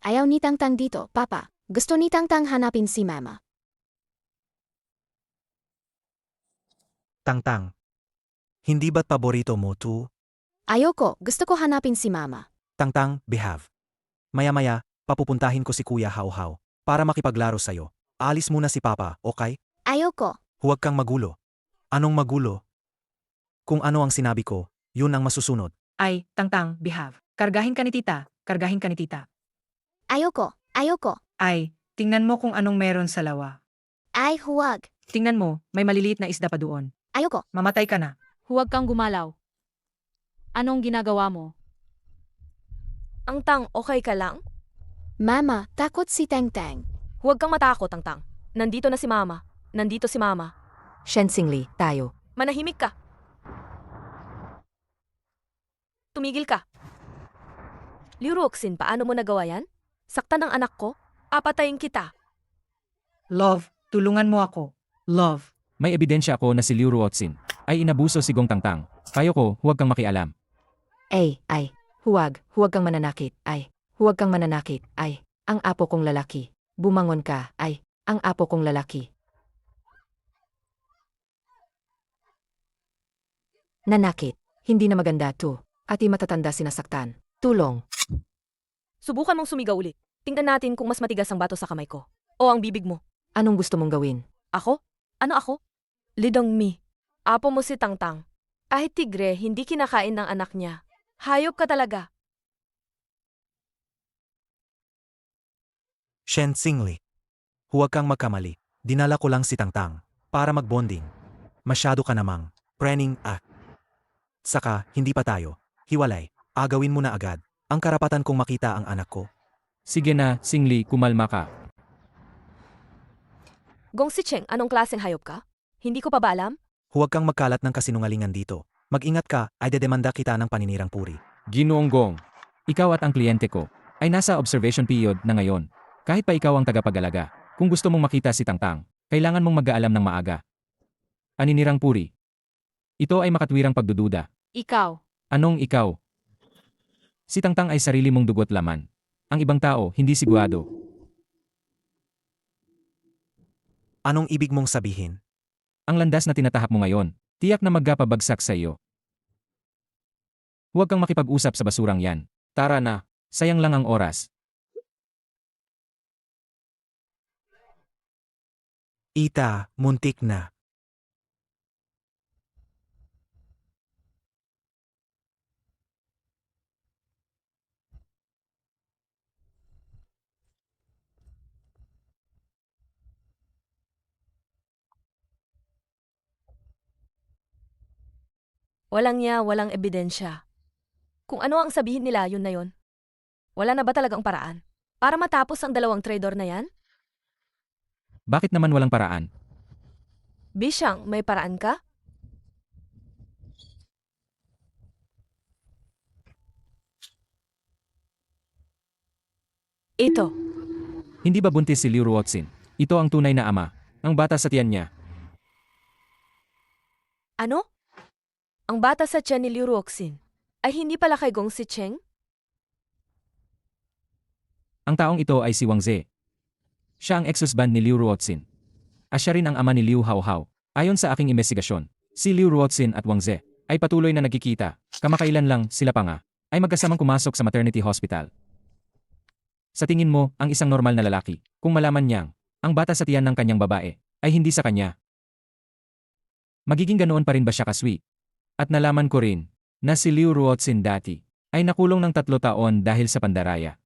Ayaw ni Tangtang dito, Papa. Gusto ni Tangtang hanapin si Mama. Tangtang. Hindi ba't paborito mo to? Ayoko, gusto ko hanapin si Mama. Tangtang, behave. Maya-maya, papupuntahin ko si Kuya Hau-Hau para makipaglaro sa'yo. Alis muna si Papa, okay? Ayoko. Huwag kang magulo. Anong magulo? Kung ano ang sinabi ko, yun ang masusunod. Ay, Tangtang, behave. Kargahin ka ni tita, kargahin ka ni tita. Ayoko. Ayoko. Ay, tingnan mo kung anong meron sa lawa. Ay, huwag. Tingnan mo, may maliliit na isda pa doon. Ayoko. Mamatay ka na. Huwag kang gumalaw. Anong ginagawa mo? Ang Tang, okay ka lang? Mama, takot si Tangtang. Huwag kang matakot, Tangtang. Nandito na si Mama. Nandito si Mama. Shen Singli, tayo. Manahimik ka. Tumigil ka. Liu Ruoxin, paano mo nagawa yan? Saktan ang anak ko? Papatayin kita. Love, tulungan mo ako. Love. May ebidensya ako na si Liu Ruotsin ay inabuso si Gong Tangtang. Payo ko, huwag kang makialam. Ay, huwag kang mananakit, huwag kang mananakit, ang apo kong lalaki. Bumangon ka, ang apo kong lalaki. Nanakit, hindi na maganda to, at matatanda sinasaktan. Tulong. Subukan mong sumigaw ulit. Tingnan natin kung mas matigas ang bato sa kamay ko. O ang bibig mo. Anong gusto mong gawin? Ako? Ano ako? Lidong Mi. Apo mo si Tangtang. Kahit tigre, hindi kinakain ng anak niya. Hayop ka talaga. Shen Singli. Huwag kang magkamali. Dinala ko lang si Tangtang para magbonding. Masyado ka namang prening Saka, hindi pa tayo. Hiwalay. Agawin mo na agad. Ang karapatan kong makita ang anak ko. Sige na, Singli, kumalma ka. Gong Sicheng, anong klaseng hayop ka? Hindi ko pa ba alam? Huwag kang magkalat ng kasinungalingan dito. Mag-ingat ka, ay dedemanda kita ng paninirang puri. Ginoong Gong, ikaw at ang kliyente ko ay nasa observation period na ngayon. Kahit pa ikaw ang tagapag-alaga, kung gusto mong makita si Tangtang, kailangan mong mag-aalam ng maaga. Aninirang puri. Ito ay makatwirang pagdududa. Ikaw. Anong ikaw? Si Tangtang ay sarili mong dugo't laman. Ang ibang tao, hindi sigurado. Anong ibig mong sabihin? Ang landas na tinatahak mo ngayon, tiyak na magkapabagsak sa iyo. Huwag kang makipag-usap sa basurang yan. Tara na, sayang lang ang oras. Ita, muntik na. Walang niya, walang ebidensya. Kung ano ang sabihin nila, yun na yun. Wala na ba talagang paraan? Para matapos ang dalawang traidor na yan? Bakit naman walang paraan? Bisyang, may paraan ka? Ito, Hindi ba buntis si Liu Ruotsin? Ito ang tunay na ama. Ang bata sa tiyan niya. ano? Ang bata sa tiyan ni Liu Ruoxin ay hindi pala kay Gong Sicheng? Ang taong ito ay si Wang Ze. Siya ang ex-husband ni Liu Ruotsin. At siya rin ang ama ni Liu Haohao. Ayon sa aking investigasyon, si Liu Ruotsin at Wang Ze ay patuloy na nagkikita. Kamakailan lang sila pa nga ay magkasamang kumasok sa maternity hospital. Sa tingin mo, ang isang normal na lalaki, kung malaman niyang ang bata sa tiyan ng kanyang babae ay hindi sa kanya, magiging ganoon pa rin ba siya kasweet? At nalaman ko rin na si Liu Ruotsin dati ay nakulong ng 3 taon dahil sa pandaraya.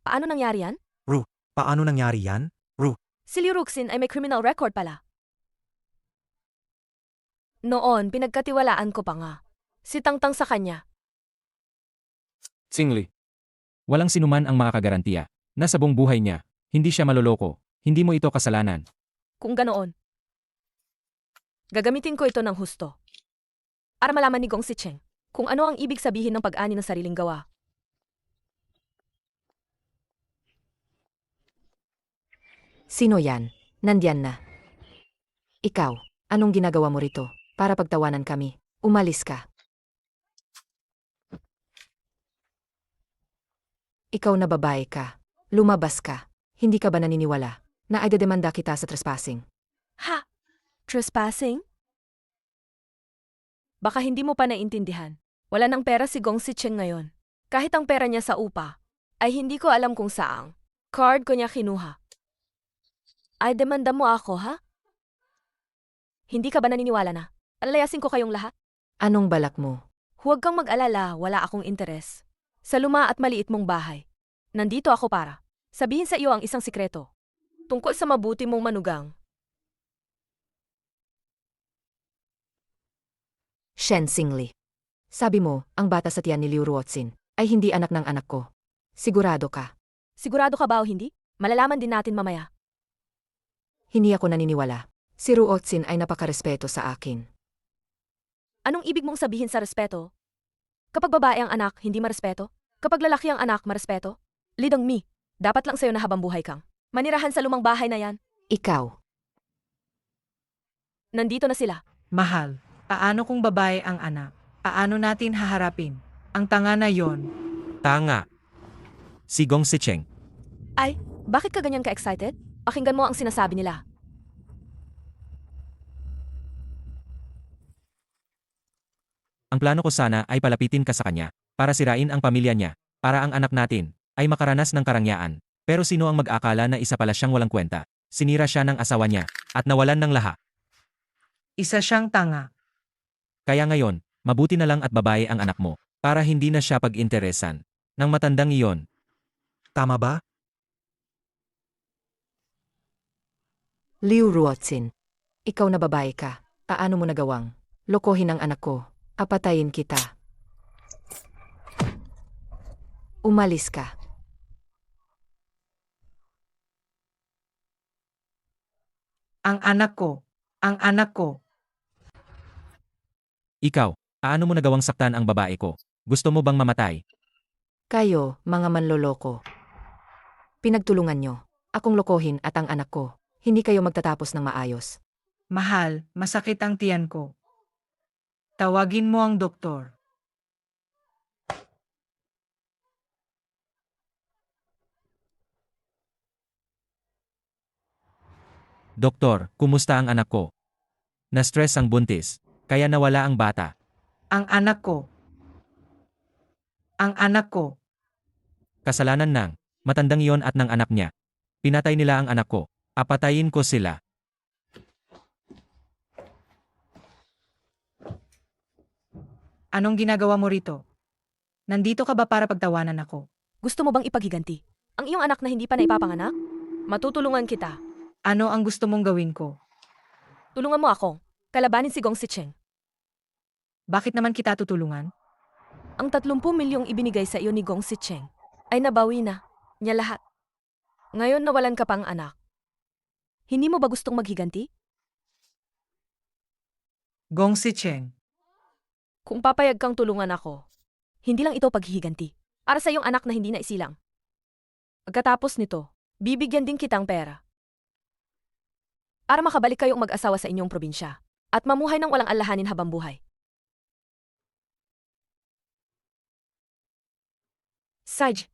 Paano nangyari yan? Paano nangyari yan? Si Liu Ruoxin ay may criminal record pala. Noon, pinagkatiwalaan ko pa nga. Si Tangtang sa kanya. Tsingli. Walang sinuman ang makakagarantiya na sa buong buhay niya, hindi siya maloloko, hindi mo ito kasalanan. Kung ganoon, gagamitin ko ito ng husto. Para malaman ni Gong Sicheng kung ano ang ibig sabihin ng pag-ani ng sariling gawa. Sino yan? Nandyan na. Ikaw, anong ginagawa mo rito? Para pagtawanan kami. Umalis ka. Ikaw na babae ka. Lumabas ka. Hindi ka ba naniniwala na idedemanda kita sa trespassing? Ha? Trespassing? Baka hindi mo pa naintindihan. Wala ng pera si Gong Sicheng ngayon. Kahit ang pera niya sa upa, ay hindi ko alam kung saang card ko niya kinuha. Ay demanda mo ako, ha? Hindi ka ba naniniwala na? Alalayasin ko kayong lahat? Anong balak mo? Huwag kang mag-alala, wala akong interes. Sa luma at maliit mong bahay. Nandito ako para sabihin sa iyo ang isang sikreto. Tungkol sa mabuti mong manugang. Shen Xingli. Sabi mo, ang bata sa tiyan ni Liu Ruotsin ay hindi anak ng anak ko. Sigurado ka? Sigurado ka ba o hindi? Malalaman din natin mamaya. Hindi ako naniniwala. Si Ruotsin ay napakarespeto sa akin. Anong ibig mong sabihin sa respeto? Kapag babae ang anak, hindi marespeto? Kapag lalaki ang anak, marespeto? Lidong mi, dapat lang sa'yo na habang buhay kang manirahan sa lumang bahay na yan. Ikaw. Nandito na sila. Mahal, paano kung babae ang anak? Paano natin haharapin? Ang tanga na yon. Tanga. Si Gong Sicheng. Ay, bakit ka ganyan ka-excited? Pakinggan mo ang sinasabi nila. Ang plano ko sana ay palapitin ka sa kanya, para sirain ang pamilya niya, para ang anak natin ay makaranas ng karangyaan. Pero sino ang mag-akala na isa pala siyang walang kwenta? Sinira siya ng asawa niya, at nawalan ng lahat. Isa siyang tanga. Kaya ngayon, mabuti na lang at babae ang anak mo, para hindi na siya pag-interesan ng matandang iyon. Tama ba? Liu Ruotsin. Ikaw na babae ka. Paano mo nagawang lokohin ang anak ko? Apatayin kita. Umalis ka. Ang anak ko. Ang anak ko. Ikaw, paano mo nagawang saktan ang babae ko? Gusto mo bang mamatay? Kayo, mga manloloko. Pinagtulungan nyo. Akong lokohin at ang anak ko. Hindi kayo magtatapos ng maayos. Mahal, masakit ang tiyan ko. Tawagin mo ang doktor. Doktor, kumusta ang anak ko? Na-stress ang buntis, kaya nawala ang bata. Ang anak ko. Ang anak ko. Kasalanan ng matandang iyon at ng anak niya. Pinatay nila ang anak ko. Apatayin ko sila. Anong ginagawa mo rito? Nandito ka ba para pagtawanan ako? Gusto mo bang ipaghiganti ang iyong anak na hindi pa naipapanganak? Matutulungan kita. Ano ang gusto mong gawin ko? Tulungan mo ako. Kalabanin si Gong Sicheng. Bakit naman kita tutulungan? Ang 30 milyong ibinigay sa iyo ni Gong Sicheng ay nabawi na niya lahat. Ngayon nawalan ka pang anak. Hindi mo ba gustong maghiganti? Gong Sicheng. Kung papayag kang tulungan ako, hindi lang ito paghihiganti. Para sa iyong anak na hindi na isilang. Pagkatapos nito, bibigyan din kitang pera. Para makabalik kayong mag-asawa sa inyong probinsya at mamuhay ng walang alalahanin habang buhay. Saj,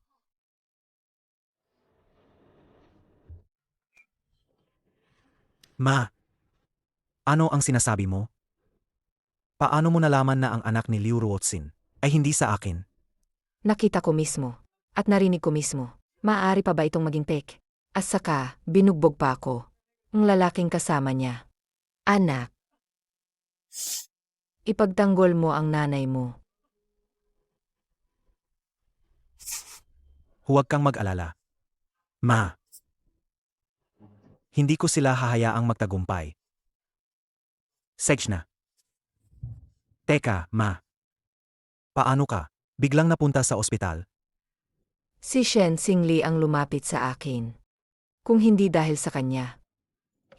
Ma, ano ang sinasabi mo? Paano mo nalaman na ang anak ni Liu Ruotsin ay hindi sa akin? Nakita ko mismo. At narinig ko mismo. Maaari pa ba itong maging fake? At saka, binugbog pa ako. Ang lalaking kasama niya. Anak. Ipagtanggol mo ang nanay mo. Huwag kang mag-alala. Ma, hindi ko sila hahayaang magtagumpay. Sejna. Teka, Ma. Paano ka? Biglang napunta sa ospital? Si Shen Xingli ang lumapit sa akin. Kung hindi dahil sa kanya,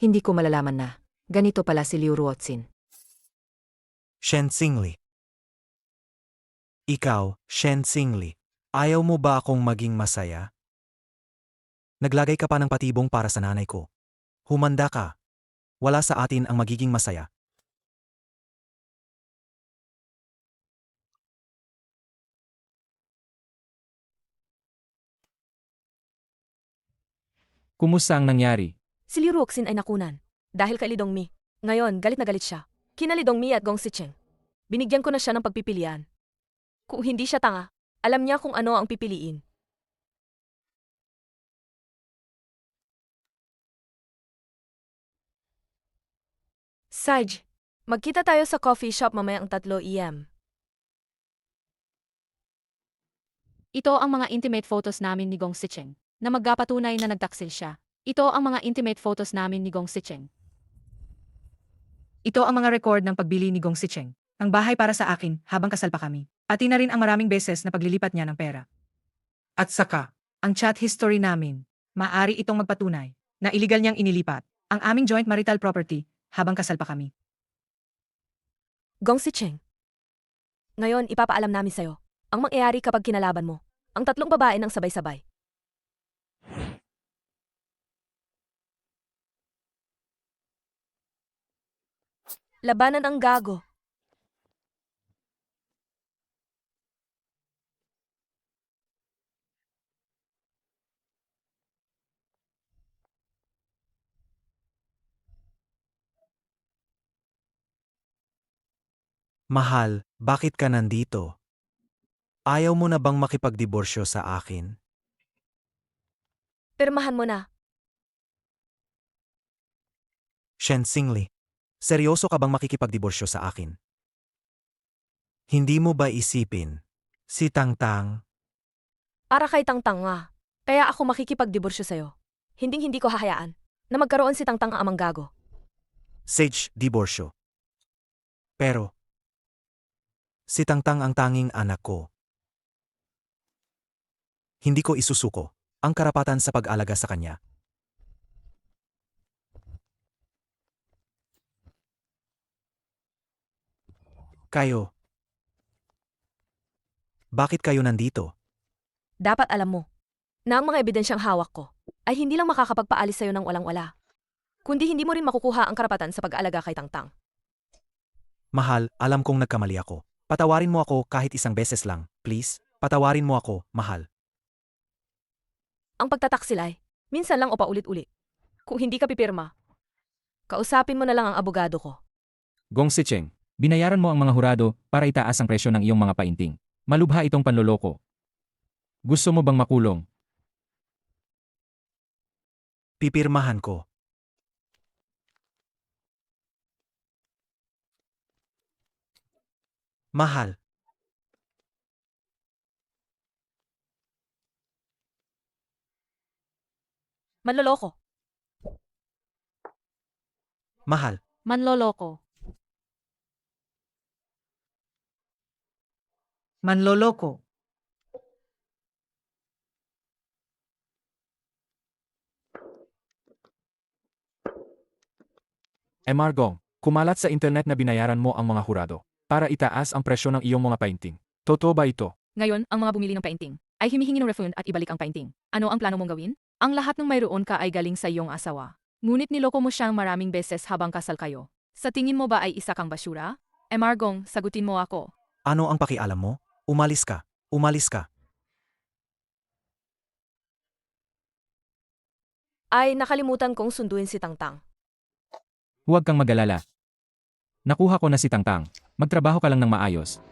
hindi ko malalaman na ganito pala si Liu Ruotsin. Shen Xingli. Ikaw, Shen Xingli, ayaw mo ba akong maging masaya? Naglagay ka pa ng patibong para sa nanay ko. Humanda ka. Wala sa atin ang magiging masaya. Kumusta ang nangyari? si Liu Ruoxin ay nakunan. Dahil kay Li Dongmi. Ngayon, galit na galit siya. Kina Li Dongmi at Gong Sicheng. Binigyan ko na siya ng pagpipilian. Kung hindi siya tanga, alam niya kung ano ang pipiliin. Saj, magkita tayo sa coffee shop mamayang 3 PM. Ito ang mga intimate photos namin ni Gong Sicheng, na magpapatunay na nagtaksil siya. Ito ang mga intimate photos namin ni Gong Sicheng. Ito ang mga record ng pagbili ni Gong Sicheng. Ang bahay para sa akin habang kasal pa kami. Pati na rin ang maraming beses na paglilipat niya ng pera. At saka, ang chat history namin, maaari itong magpatunay na illegal niyang inilipat ang aming joint marital property habang kasal pa kami. Gong Sicheng. Ngayon, ipapaalam namin sa'yo ang mangyayari kapag kinalaban mo ang 3 babae ng sabay-sabay. Labanan ang gago. Mahal, bakit ka nandito? Ayaw mo na bang makipagdiborsyo sa akin? Pirmahan mo na. Shen Xingli, seryoso ka bang makikipagdiborsyo sa akin? Hindi mo ba isipin? Si Tangtang, Para kay Tangtang nga. Kaya ako makikipagdiborsyo sa'yo. Hinding-hindi ko hahayaan na magkaroon si Tangtang ang amang gago. Sage diborsyo. Pero, si Tangtang ang tanging anak ko. Hindi ko isusuko ang karapatan sa pag-alaga sa kanya. Kayo. Bakit kayo nandito? Dapat alam mo na ang mga ebidensyang hawak ko ay hindi lang makakapagpaalis sa'yo ng walang-wala, kundi hindi mo rin makukuha ang karapatan sa pag-aalaga kay Tangtang. Mahal, alam kong nagkamali ako. Patawarin mo ako kahit isang beses lang, please. Patawarin mo ako, mahal. Ang pagtataksilay, minsan lang o paulit-ulit. Kung hindi ka pipirma, kausapin mo na lang ang abogado ko. Gong Sicheng, binayaran mo ang mga hurado para itaas ang presyo ng iyong mga painting. Malubha itong panloloko. Gusto mo bang makulong? Pipirmahan ko. Mahal. Manloloko. Mahal. Manloloko. Manloloko. Gong, kumalat sa internet na binayaran mo ang mga hurado para itaas ang presyo ng iyong mga painting. Totoo ba ito? Ngayon, ang mga bumili ng painting ay humihingi ng refund at ibalik ang painting. Ano ang plano mong gawin? Ang lahat ng mayroon ka ay galing sa iyong asawa. Ngunit niloko mo siyang maraming beses habang kasal kayo. Sa tingin mo ba ay isa kang basura? Emargong, sagutin mo ako. Ano ang pakialam mo? Umalis ka. Umalis ka. Ay, nakalimutan kong sunduin si Tangtang. Huwag kang mag-alala. Nakuha ko na si Tangtang. Magtrabaho ka lang ng maayos.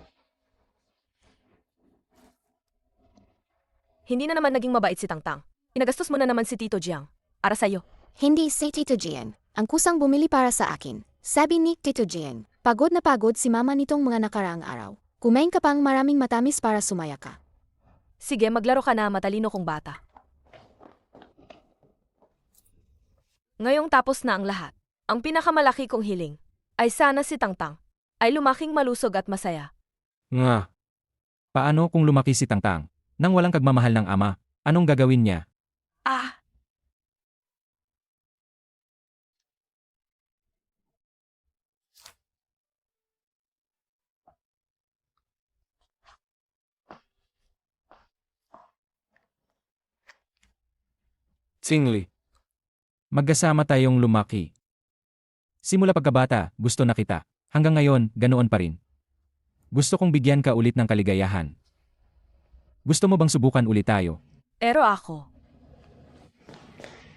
Hindi na naman naging mabait si Tangtang. Inagastos mo na naman si Tito Jiang. Para sa'yo. Hindi si Tito Jian. Ang kusang bumili para sa akin. Sabi ni Tito Jian, pagod na pagod si mama nitong mga nakaraang araw. Kumain ka pang maraming matamis para sumaya ka. Sige, maglaro ka na, matalino kong bata. Ngayong tapos na ang lahat, ang pinakamalaki kong hiling ay sana si Tangtang ay lumaking malusog at masaya. Nga. Paano kung lumaki si Tangtang? Nang walang kagmamahal ng ama, anong gagawin niya? Ah! Tsingli. Magkasama tayong lumaki. Simula pagkabata, gusto na kita. Hanggang ngayon, ganoon pa rin. Gusto kong bigyan ka ulit ng kaligayahan. Gusto mo bang subukan ulit tayo? Pero ako,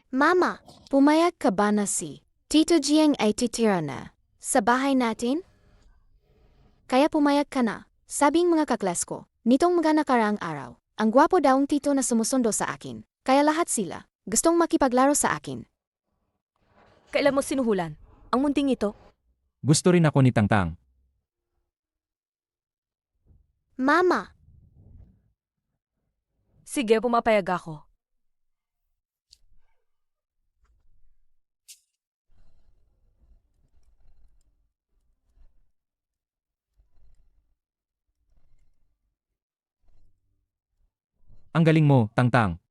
Mama, pumayag ka ba na si Tito Jiang ay titira na sa bahay natin? Kaya pumayag ka na, sabing mga kaklas ko, nitong mga nakaraang araw, ang gwapo daong tito na sumusundo sa akin, kaya lahat sila, gustong makipaglaro sa akin. kailan mo sinuhulan? Ang munting ito? Gusto rin ako ni Tangtang. Mama, Sige, pumapayag ako. Ang galing mo, Tangtang.